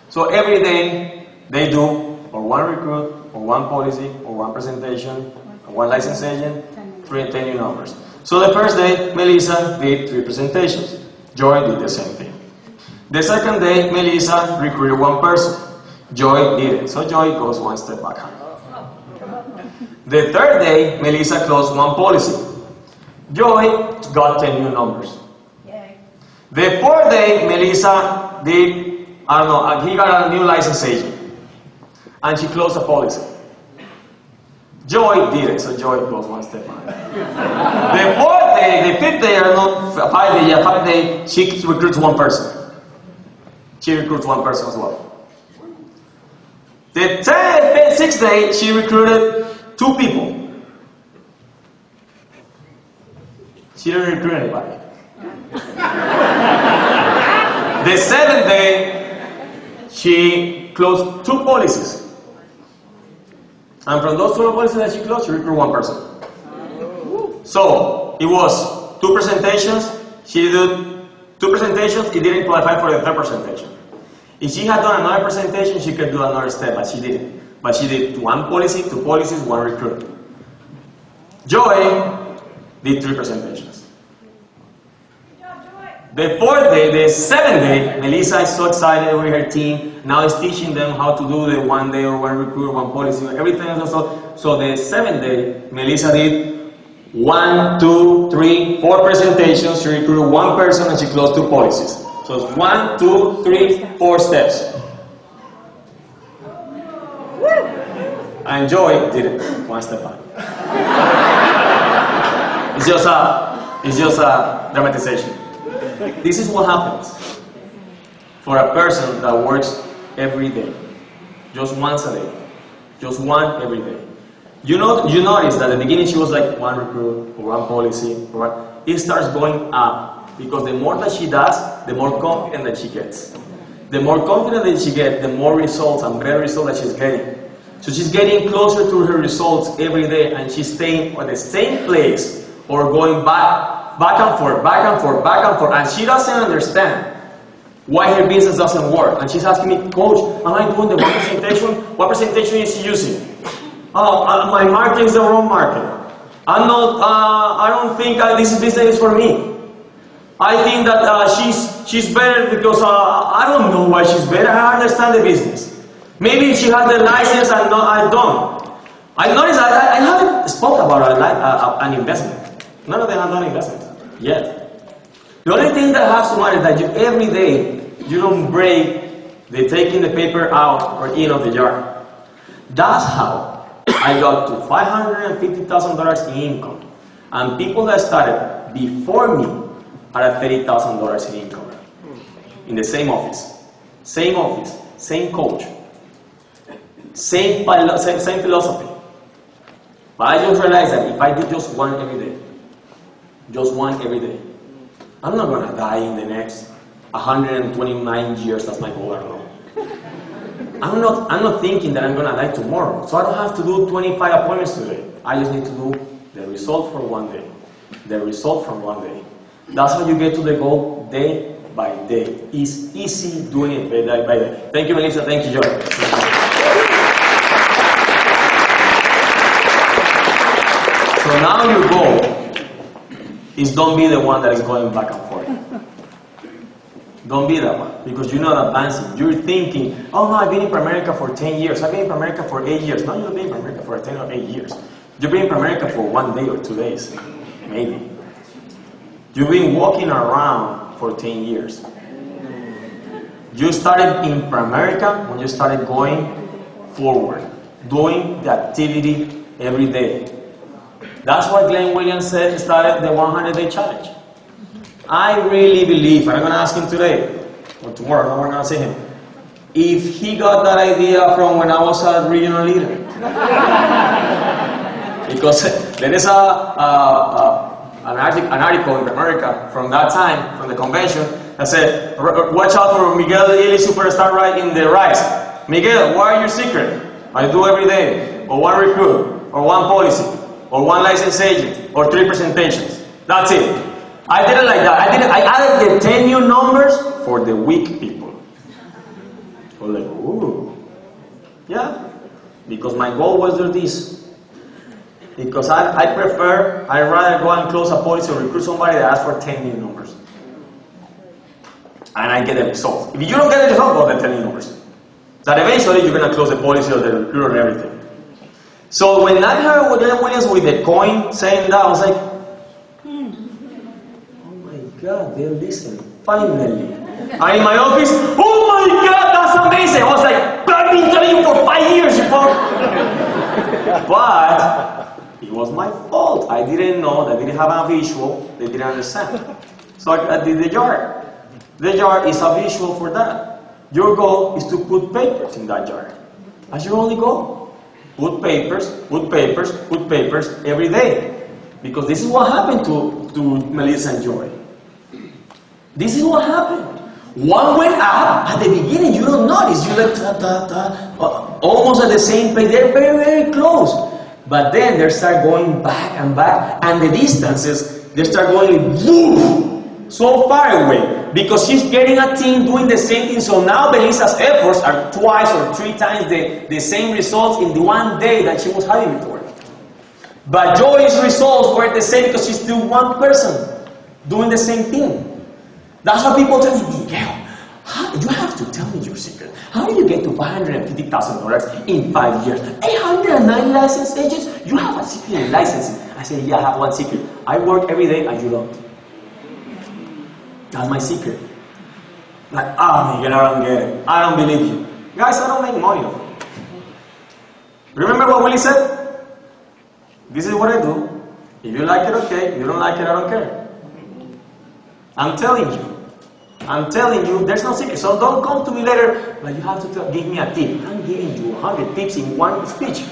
So every day they do or 1 recruit, or 1 policy, or 1 presentation, or 1 license agent, 10 new numbers. So the first day, Melissa did 3 presentations. Joy did the same thing. The second day, Melissa recruited 1 person. Joy did it. So Joy goes 1 step back. The third day, Melissa closed 1 policy. Joy got 10 new numbers. Yay. The 4th day, Melissa did, he got a new license agent. And she closed a policy. Joy did it, so Joy goes 1 step back. The 4th day, the 5th day, 5th day, she recruits 1 person. She recruits 1 person as well. The 6th day, she recruited 2 people. She didn't recruit anybody. The 7th day, she closed 2 policies. And from those 2 policies that she closed, she recruited 1 person. So, it was 2 presentations. She did 2 presentations, it didn't qualify for the 3rd presentation. If she had done another presentation, she could do another step, but she didn't. But she did 1 policy, 2 policies, 1 recruit. Joy did 3 presentations. The 4th day, the 7th day, Melissa is so excited with her team. Now is teaching them how to do the 1 day or 1 recruit, 1 policy, everything else. So the 7th day, Melissa did 1, 2, 3, 4 presentations. She recruited 1 person and she closed 2 policies. So it's 1, 2, 3, 4 steps. And Joy did it 1 step back. It's just a dramatization. This is what happens for a person that works every day, just once a day, just 1 every day. You notice that at the beginning she was like 1 recruit or 1 policy, it starts going up because the more that she does, the more confident that she gets. The more confident that she gets, the more results and better results that she's getting. So she's getting closer to her results every day, and she's staying at the same place or going back and forth, and she doesn't understand why her business doesn't work. And she's asking me, Coach, am I doing the wrong presentation? What presentation is she using? Oh, my marketing is the wrong market. I don't think this business is for me. I think that she's better because I don't know why she's better. I understand the business. Maybe she has the license and I don't. I noticed I haven't spoken about an investment. None of them have done investment yet. The only thing that has to matter is that every day you don't break the taking the paper out or in of the jar. That's how I got to $550,000 in income. And people that started before me are at $30,000 in income. In the same office, same coach, same philosophy. But I just realized that if I do just one every day, I'm not gonna die in the next 129 years. That's my goal. I don't know. I'm not thinking that I'm gonna die tomorrow. So I don't have to do 25 appointments today. I just need to do the result for one day. The result from one day. That's how you get to the goal day by day. It's easy doing it day by day. Thank you, Melissa. Thank you, Joy. So now your goal is don't be the one that is going back and forth. Don't be that one, because you're not advancing. You're thinking, oh no, I've been in America for 10 years. I've been in America for 8 years. No, you've been in America for 10 or 8 years. You've been in America for 1 day or 2 days, maybe. You've been walking around for 10 years. You started in America when you started going forward, doing the activity every day. That's why Glenn Williams started the 100-day challenge. I really believe, and I'm going to ask him today, or tomorrow, I'm going to see him, if he got that idea from when I was a regional leader. Because there is an article in America from that time, from the convention, that said, watch out for Miguel Illidge superstar right in the rise. Miguel, what are your secret? I do every day, or one recruit, or one policy, or one licensed agent, or 3 presentations. That's it. I did it like that. I added the 10 new numbers for the weak people. I was like, ooh. Yeah. Because my goal was do this. Because I'd rather go and close a policy or recruit somebody that asks for 10 new numbers. And I get the results. If you don't get the result, go the 10 new numbers. That eventually you're going to close the policy or the recruit and everything. So when I heard Glenn Williams with the coin saying that, I was like, God, they're listening. Finally. I'm in my office. Oh my God, that's amazing. I was like, I've been telling you for 5 years, you know. But it was my fault. I didn't know. They didn't have a visual. They didn't understand. So I did the jar. The jar is a visual for that. Your goal is to put papers in that jar. That's your only goal. Put papers every day. Because this is what happened to Melissa and Joy. This is what happened. One went up at the beginning, you don't notice. You like almost at the same place. They're very, very close. But then they start going back and back, and the distances, they start going woof, so far away. Because she's getting a team doing the same thing. So now Melissa's efforts are 2 or 3 times the same results in the one day that she was having before. But Joy's results were the same because she's still one person doing the same thing. That's what people tell me, Miguel, you have to tell me your secret. How do you get to $550,000 in 5 years? 809 licensed agents? You have a secret in licensing. I said, yeah, I have one secret. I work every day and you don't. That's my secret. Like, Miguel, I don't get it. I don't believe you. Guys, I don't make money off it. Remember what Willie said? This is what I do. If you like it, okay. If you don't like it, I don't care. I'm telling you, there's no secret. So don't come to me later, but you have to give me a tip. I'm giving you 100 tips in one speech.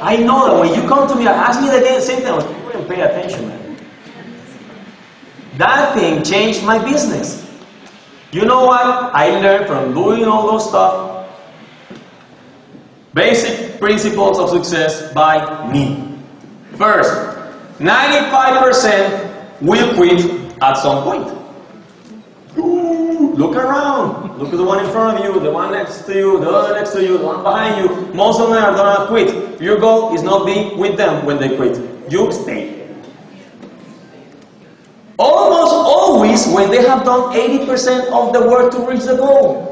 I know that when you come to me and ask me the same thing, you wouldn't pay attention, man. That thing changed my business. You know what? I learned from doing all those stuff. Basic principles of success by me. First, 95% will quit at some point. Ooh, look around. Look at the one in front of you, the one next to you, the other next to you, the one behind you. Most of them are going to quit. quit. Your goal is not be with them when they quit. You stay. Almost always when they have done 80% of the work to reach the goal.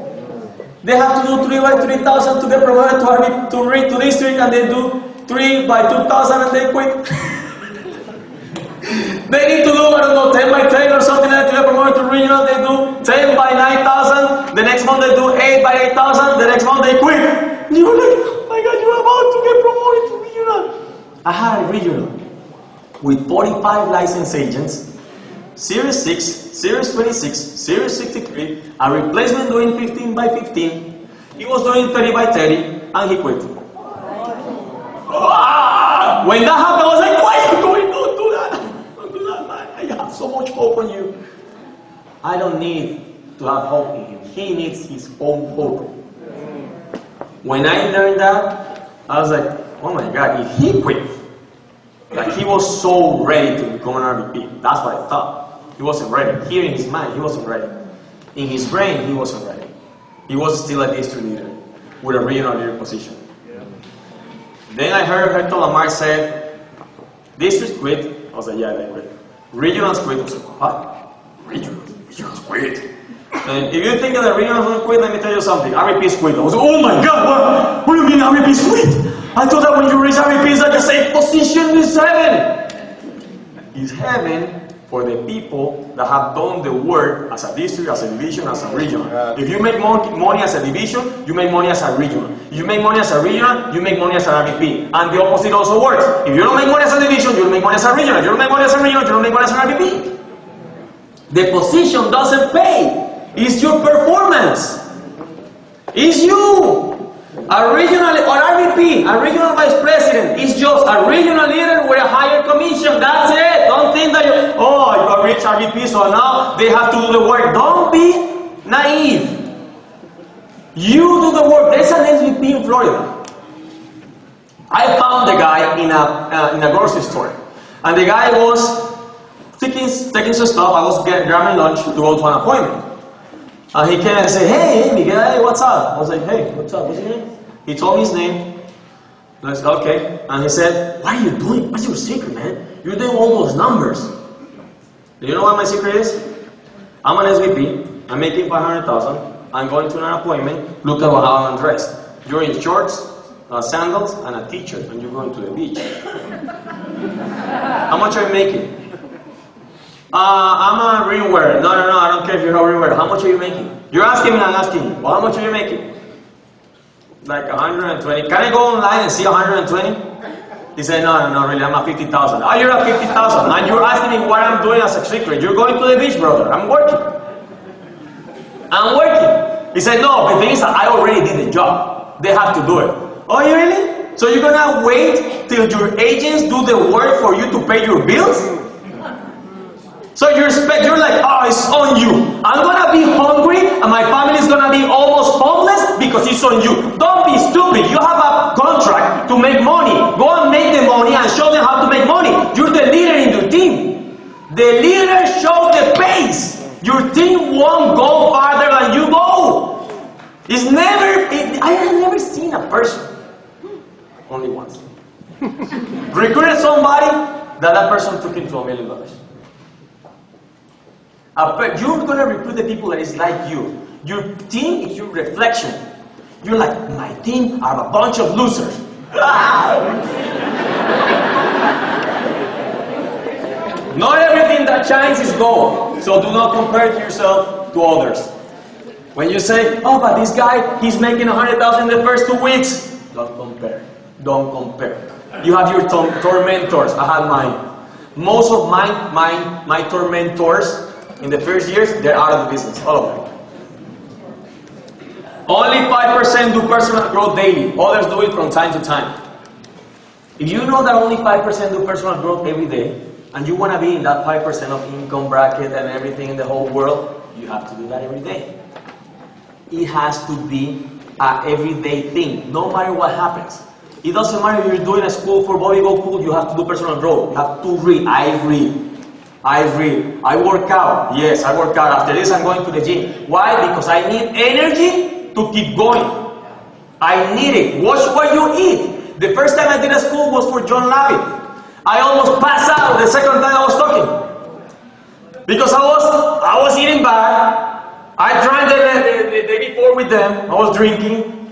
They have to do 3 by 3,000 to get promoted to district, and they do 3 by 2,000 and they quit. They need to do, I don't know, 10 by 10 or something like that to get promoted to regional. They do 10 by 9,000. The next month they do 8 by 8,000. The next month they quit. You're like, oh my God, you're about to get promoted to regional. I had a regional with 45 licensed agents. Series 6, Series 26, Series 63, a replacement doing 15 by 15. He was doing 30 by 30, and he quit. When that happened, I was like, why are you doing? Don't do that. Don't do that, man. I have so much hope on you. I don't need to have hope in him. He needs his own hope. When I learned that, I was like, oh my God, if he quit, like he was so ready to become an RVP. That's what I thought. He wasn't ready. Here in his mind, he wasn't ready. In his brain, he wasn't ready. He was still a district leader with a regional leader position. Then I heard Hector Lamar said, district quit. I was like, yeah, they quit. Regionals quit. I was like, what? Regionals quit. And if you think that the regionals don't quit, let me tell you something. RVPs quit. I was like, oh my God, what do you mean RVPs quit? I thought that when you reach RVPs, like the same position is heaven. It's heaven for the people that have done the work as a district, as a division, as a regional. If you make money as a division, you make money as a regional. If you make money as a regional, you make money as an RVP. And the opposite also works. If you don't make money as a division, you don't make money as a regional. If you don't make money as a regional, you don't make money as an RVP. The position doesn't pay. It's your performance. It's you. A regional or RVP, a regional vice president, is just a regional leader with a higher commission. That's it. Don't think that you reach RVP, so now they have to do the work. Don't be naive. You do the work. There's an SVP in Florida. I found the guy in a grocery store, and the guy was taking some stuff. I was grabbing lunch to go to an appointment. And he came and said, hey, Miguel, hey, what's up? I was like, hey, what's up? What's your name? He told me his name. I said, okay. And he said, what are you doing? What's your secret, man? You're doing all those numbers. Do you know what my secret is? I'm an SVP. I'm making $500,000. I'm going to an appointment. Look at how I'm dressed. You're in shorts, sandals, and a t-shirt, and you're going to the beach. How much are you making? I'm a ring wearer. No, I don't care if you're a ring wearer. How much are you making? You're asking me, I'm asking you. Well, how much are you making? Like 120. Can I go online and see 120? He said, no, really, I'm at 50,000. Oh, you're at 50,000. And you're asking me what I'm doing as a secret. You're going to the beach, brother. I'm working. He said, no, the thing is that I already did the job. They have to do it. Oh, you really? So you're going to wait till your agents do the work for you to pay your bills? So you're like, oh, it's on you. I'm gonna be hungry and my family is gonna be almost homeless because it's on you. Don't be stupid. You have a contract to make money. Go and make the money and show them how to make money. You're the leader in your team. The leader shows the pace. Your team won't go farther than you go. I have never seen a person, only once, recruited somebody that person took him to $1 million. You're going to recruit the people that is like you. Your team is your reflection. You're like, my team are a bunch of losers. Not everything that shines is gold. So do not compare yourself to others. When you say, oh, but this guy, he's making 100,000 in the first 2 weeks. Don't compare. Don't compare. You have your tormentors. I had mine. Most of my tormentors, in the first years, they're out of the business, all of them. Only 5% do personal growth daily. Others do it from time to time. If you know that only 5% do personal growth every day, and you want to be in that 5% of income bracket and everything in the whole world, you have to do that every day. It has to be an everyday thing, no matter what happens. It doesn't matter if you're doing a school for volleyball pool, you have to do personal growth. You have to read. I read. I work out. Yes, I work out. After this, I'm going to the gym. Why? Because I need energy to keep going. I need it. Watch what you eat. The first time I did a school was for John Lavi. I almost passed out the second time I was talking. Because I was eating bad. I drank the day before with them. I was drinking.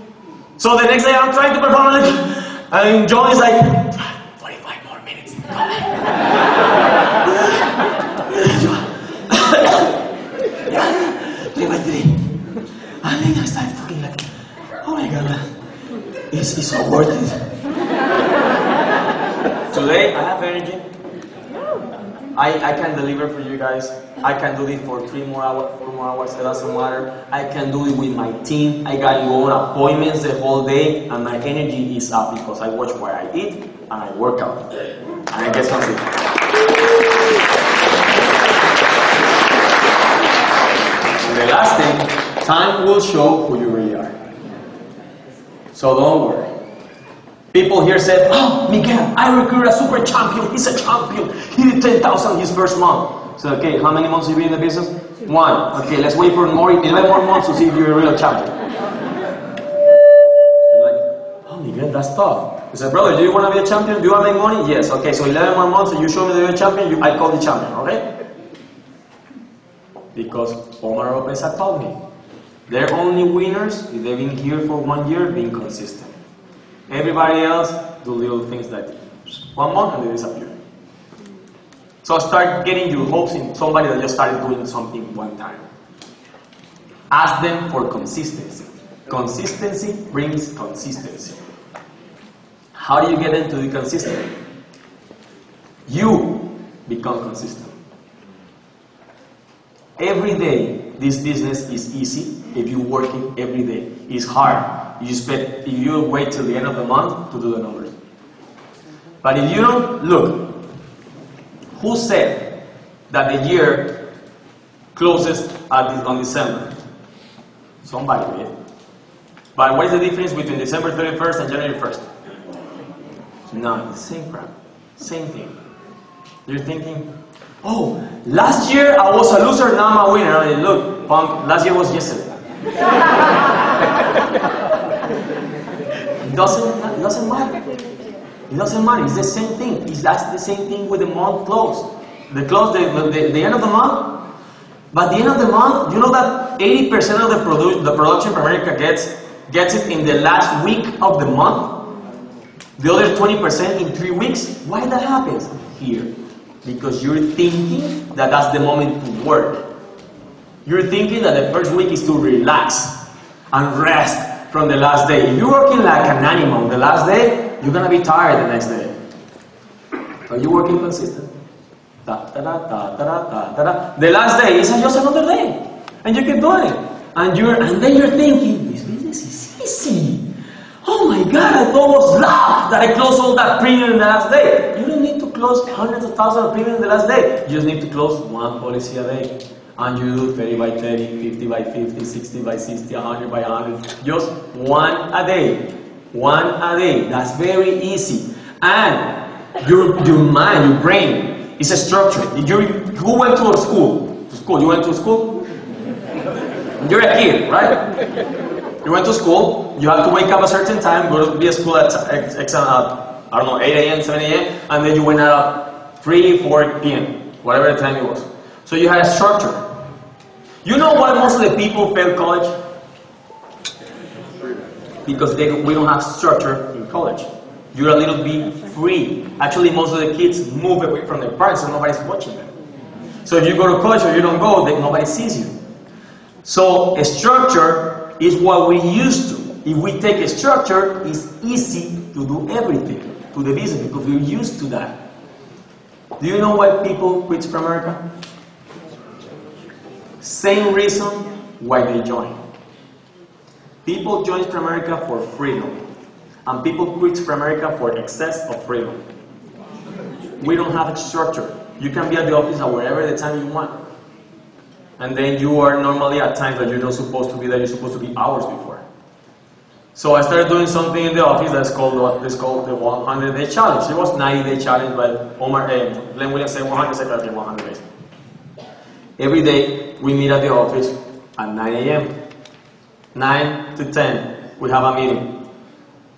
So the next day I'm trying to perform and John is like, 45 more minutes. Yeah, 3 by 3. And then I started talking like, oh my God, it's so worth it. Today I have energy. I can deliver for you guys. I can do this for 3 more hours, 4 more hours, it doesn't matter. I can do it with my team. I got go on appointments the whole day, and my energy is up because I watch what I eat and I work out. And I get something. And the last thing, time will show who you really are. So don't worry. People here said, oh, Miguel, I recruited a super champion. He's a champion. He did 10,000 his first month. So, okay, how many months have you been in the business? 1. Okay, let's wait for 11 more months to see if you're a real champion. They're like, oh, Miguel, that's tough. I said, brother, do you want to be a champion? Do you want to make money? Yes. Okay, so 11 more months and you show me that you're a champion, I call the champion, okay? Because Omar Lopez had told me, they're only winners if they've been here for 1 year being consistent. Everybody else do little things like 1 month and they disappear. So start getting your hopes in somebody that just started doing something 1 time. Ask them for consistency. Consistency brings consistency. How do you get them to be consistent? You become consistent. Every day, this business is easy if you work it every day. It's hard. You wait till the end of the month to do the numbers. But if you don't, look, who said that the year closes on December? Somebody did. But what is the difference between December 31st and January 1st? None. The same crap. Same thing. You're thinking, oh, last year I was a loser, now I'm a winner. I mean, look, punk, last year was yesterday. It doesn't matter. It doesn't matter. It's the same thing. That's the same thing with the month close. The end of the month. But the end of the month, you know that 80% of the production from America gets it in the last week of the month. The other 20% in 3 weeks. Why that happens? Here. Because you're thinking that that's the moment to work. You're thinking that the first week is to relax and rest from the last day. If you're working like an animal the last day, you're going to be tired the next day. Are you working consistent? Da, da, da, da, da, da, da, da. The last day is just another day. And you keep doing it. And then you're thinking, this business is easy. Oh my God, I almost laughed that I closed all that premium in the last day. You don't need to close hundreds of thousands of premium in the last day. You just need to close 1 policy a day. And you do 30 by 30, 50 by 50, 60 by 60, 100 by 100. Just 1 a day. 1 a day. That's very easy. And your mind, your brain is structured. Who went to school? You went to school? You're a kid, right? You went to school. You have to wake up a certain time, go to be at school at I don't know, 8 a.m., 7 a.m., and then you went out at 3, 4 p.m., whatever the time it was. So you had a structure. You know why most of the people fail college? Because we don't have structure in college. You're a little bit free. Actually, most of the kids move away from their parents and nobody's watching them. So if you go to college or you don't go, then nobody sees you. So a structure is what we used to. If we take a structure, it's easy to do everything to the business because we're used to that. Do you know why people quit from America? Same reason why they join. People join from America for freedom. And people quit from America for excess of freedom. We don't have a structure. You can be at the office at wherever the time you want. And then you are normally at times that you're not supposed to be there, you're supposed to be hours before. So I started doing something in the office that's called the 100-day challenge. It was 90-day challenge, but Glenn Williams said 100, said 100 days. Every day we meet at the office at 9 a.m. 9 to 10, we have a meeting.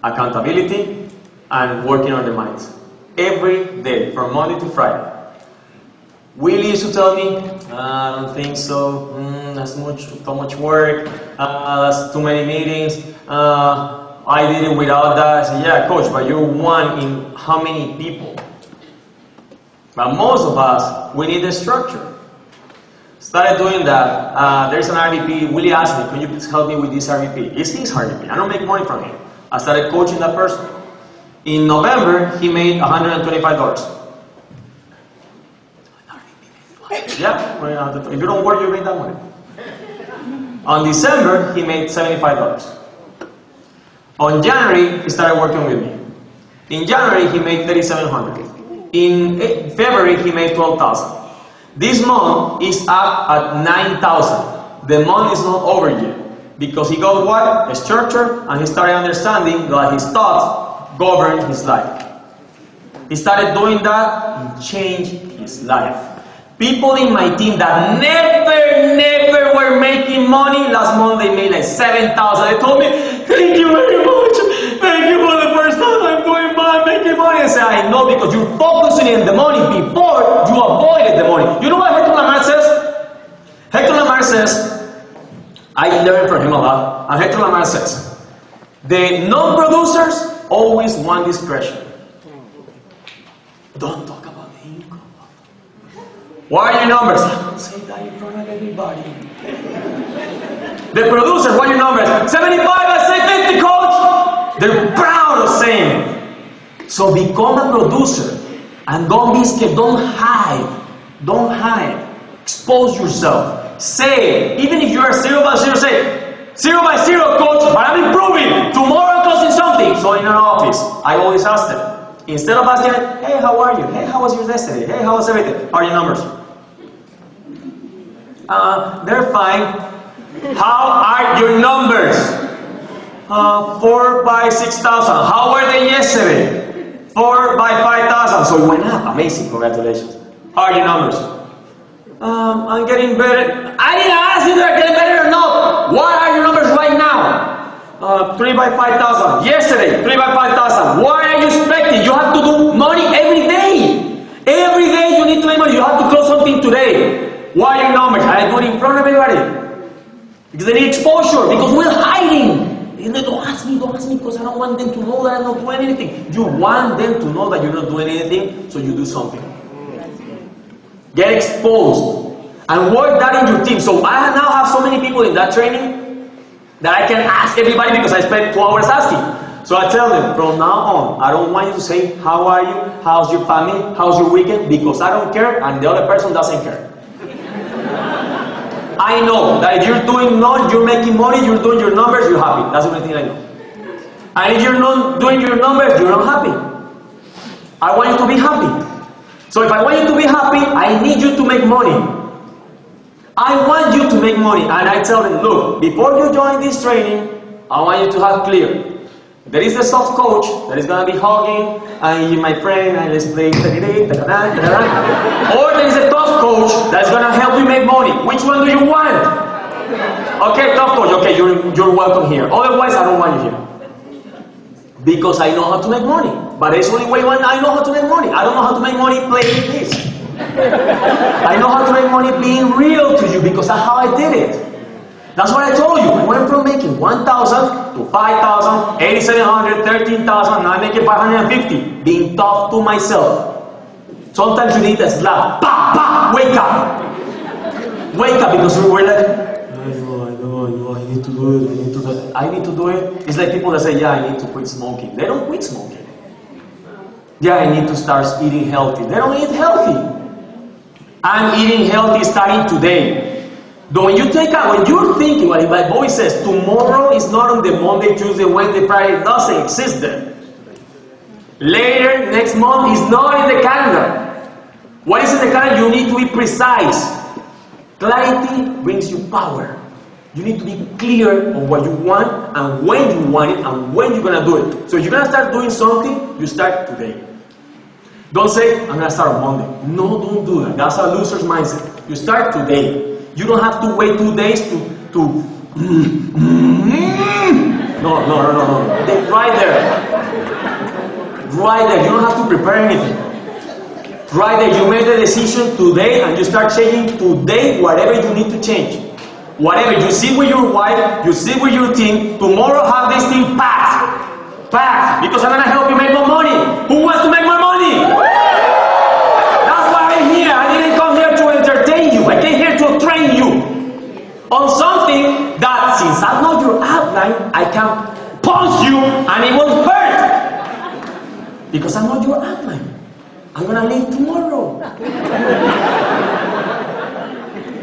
Accountability, and working on the minds. Every day, from Monday to Friday. Willie used to tell me, I don't think so, that's too much work, that's too many meetings, I did it without that. I said, yeah, coach, but you're one in how many people? But most of us, we need a structure. Started doing that. There's an RVP. Willie asked me, can you please help me with this RVP? It's his RVP. I don't make money from him. I started coaching that person. In November, he made $125. Yeah, if you don't work, you make that money. On December, he made $75. On January, he started working with me. In January, he made $3,700. In February, he made $12,000. This month is up at $9,000. The month is not over yet. Because he got what? A structure, and he started understanding that his thoughts govern his life. He started doing that and changed his life. People in my team that never were making money, last month they made like $7,000. They told me, thank you very much. Thank you for the first time I'm doing making money. I said, I know, because you're focusing on the money before you avoided the money. You know what Hector Lamar says? Hector Lamar says, I learned from him a lot. And Hector Lamar says, the non-producers always want discretion. Don't talk about the income. What are your numbers? I don't say that in front of everybody. The producers, what are your numbers? 75, I say 50, coach. They're proud of saying it. So become a producer and don't be scared. Don't hide. Don't hide. Expose yourself. Say, even if you're 0 by 0, say 0 by 0, coach, but I'm improving. Tomorrow I'm closing something. So in an office, I always ask them. Instead of asking, hey, how are you? Hey, how was your yesterday? Hey, how was everything? How are your numbers? They're fine. How are your numbers? 4 by 6,000. How were they yesterday? 4 by 5,000. So it went up. Amazing. Congratulations. How are your numbers? I'm getting better. I didn't ask you if they're getting better or not. What are your numbers right now? 3 by 5,000. Yesterday, 3 by 5,000. What are you expecting? You have to do money every day. Every day you need to make money. You have to close something today. What are your numbers? I do it in front of everybody. Because they need exposure. Because we're hiding. And they don't ask me because I don't want them to know that I'm not doing anything. You want them to know that you're not doing anything, so you do something. Get exposed. And work that in your team. So I now have so many people in that training that I can ask everybody because I spent 2 hours asking. So I tell them, from now on, I don't want you to say, how are you? How's your family? How's your weekend? Because I don't care and the other person doesn't care. I know that if you're making money, you're doing your numbers, you're happy. That's the only thing I know. And if you're not doing your numbers, you're not happy. I want you to be happy. So if I want you to be happy, I need you to make money. I want you to make money. And I tell them, look, before you join this training, I want you to have clear. There is the soft coach that is going to be hugging, and you're my friend, and let's play, or there is a tough coach that's going to help you make money. Which one do you want? Okay, tough coach, okay, you're welcome here. Otherwise, I don't want you here. Because I know how to make money. But there's only way I know how to make money. I don't know how to make money playing this. I know how to make money being real to you because that's how I did it. That's what I told you. I went from making 1,000 to 5,000, 8,700, 13,000, now I'm making 550. Being tough to myself. Sometimes you need a slap. Pa! Wake up! Wake up, because we're like, I know, I need to do it, I need to do it. It's like people that say, yeah, I need to quit smoking. They don't quit smoking. Yeah, I need to start eating healthy. They don't eat healthy. I'm eating healthy starting today. But when you're thinking, what my boy says, tomorrow is not on the Monday, Tuesday, Wednesday, Friday, it doesn't exist there. Later, next month is not in the calendar. What is in the calendar? You need to be precise. Clarity brings you power. You need to be clear on what you want and when you want it and when you're going to do it. So if you're going to start doing something, you start today. Don't say, I'm going to start on Monday. No, don't do that. That's a loser's mindset. You start today. You don't have to wait 2 days to No. Right there. Right there. You don't have to prepare anything. Right there. You made the decision today and you start changing today whatever you need to change. Whatever. You sit with your wife, you sit with your team. Tomorrow have this thing packed. Packed. Because I'm going to help you make more money. Who wants to make more money? That's why I'm here. I didn't come here to entertain you. I came here to train you on something that, since I know your outline, I can punch you and it won't hurt. Because I know your outline. I'm gonna leave tomorrow.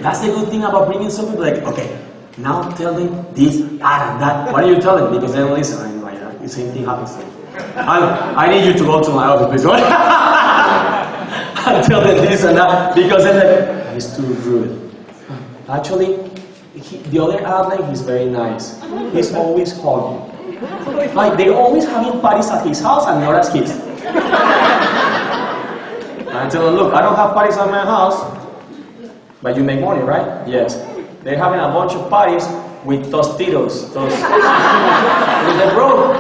That's the good thing about bringing some people. Like, okay, now tell them this, that, and that. Why do you tell them? Because they don't listen. I know, yeah, the same thing happens to me. I need you to go to my office, please. I tell them this and that because they're like, he's too rude. Actually, the other outline, he's very nice. He's always calling. Like, they're always having parties at his house and not at his. I tell them, look, I don't have parties at my house, but you make money, right? Yes. They're having a bunch of parties with Tostitos. With the bro.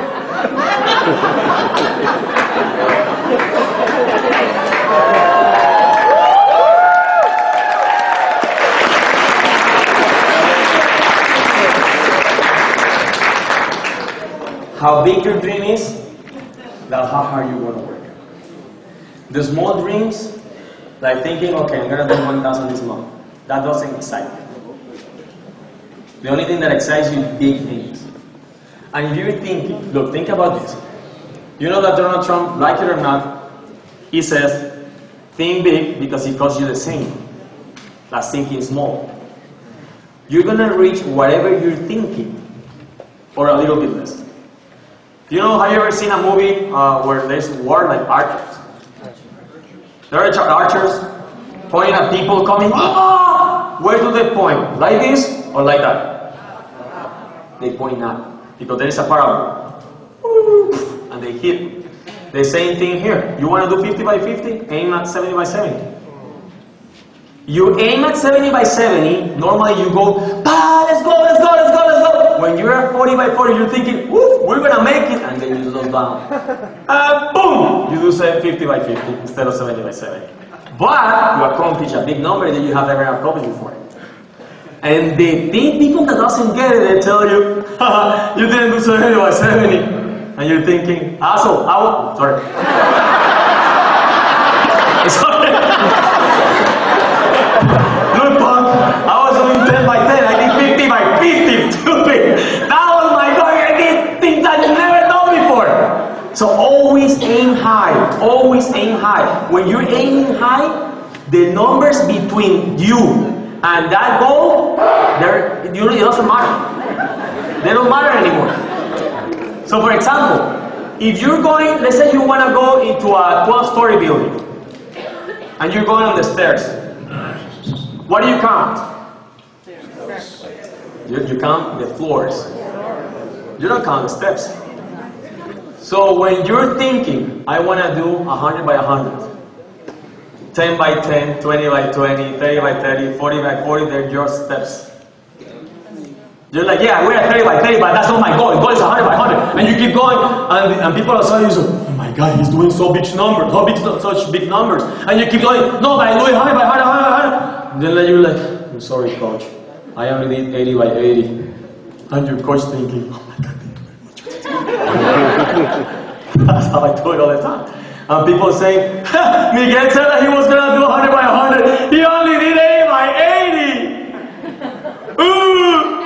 How big your dream is, that's how hard you want to work. The small dreams, like thinking, okay, I'm going to do 1,000 this month, that doesn't excite me. The only thing that excites you is big things. And if you're thinking, look, think about this. You know that Donald Trump, like it or not, he says, think big because it costs you the same as thinking small. You're going to reach whatever you're thinking, or a little bit less. You know, have you ever seen a movie where there's war, like archers? There are archers pointing at people coming. Ah! Where do they point? Like this or like that? They point up because there is a parabol, and they hit. The same thing here. You want to do 50 by 50? Aim at 70 by 70. You aim at 70 by 70. Normally you go, let's go, let's go, let's go, let's go. When you're at 40 by 40, you're thinking, woo, we're gonna make it, and then you slow down. Boom! You do 50 by 50 instead of 70 by 70. But you accomplish a big number that you have never accomplished before. And the people that doesn't get it, they tell you, you didn't do 70 by 70. And you're thinking, asshole, sorry. Sorry. Look, punk, I was doing 10 by 10, I did 50 by 50, stupid. That was my goal, I did things that you never done before. So always aim high, always aim high. When you're aiming high, the numbers between you and that goal, it doesn't matter. They don't matter anymore. So for example, if you're going, let's say you want to go into a 12-story building, and you're going on the stairs, what do you count? You count the floors. You don't count the steps. So when you're thinking, I want to do 100 by 100, 10 by 10, 20 by 20, 30 by 30, 40 by 40, they're your steps. You're like, yeah, we're at 30 by 30, but that's not my goal. The goal is 100 by 100. And you keep going, and people are saying, oh my God, he's doing so big numbers, such big numbers. And you keep going, no, but I'm doing 100 by 100, 100. And then you're like, I'm sorry, coach. I only did 80 by 80. And your coach thinking, oh my God, thank you very much. That's how I do it all the time. And people say, Miguel said that he was going to do 100 by 100. He only did 80 by 80. Ooh!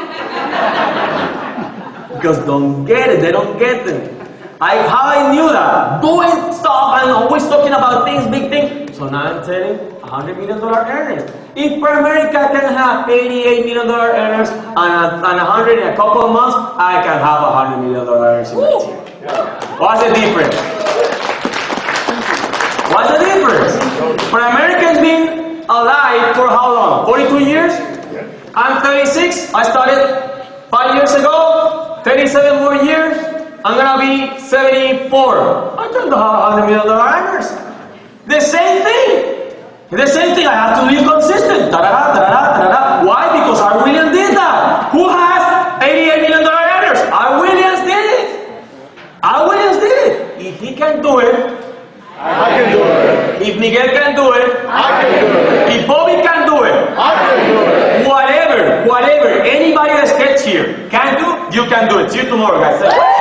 Because don't get it, they don't get it. How I knew that? Doing stuff and always talking about things, big things. So now I'm telling $100 million earners. If America can have $88 million earners and 100 in a couple of months, I can have $100 million earners in a year. What's the difference? What's the difference? For Americans being alive for how long? 42 years? I'm 36. I started 5 years ago. 37 more years. I'm gonna be 74. I can have $100 million earners. The same thing. The same thing. I have to be consistent. Why? Because R. Williams did that. Who has $88 million earners? R. Williams did it. R. Williams did it. If he can can do it, I can do it. if Miguel can do it, I can do it. if Bobby can do it, I can do it. whatever, anybody that steps here can do, you can do it. See you tomorrow, guys.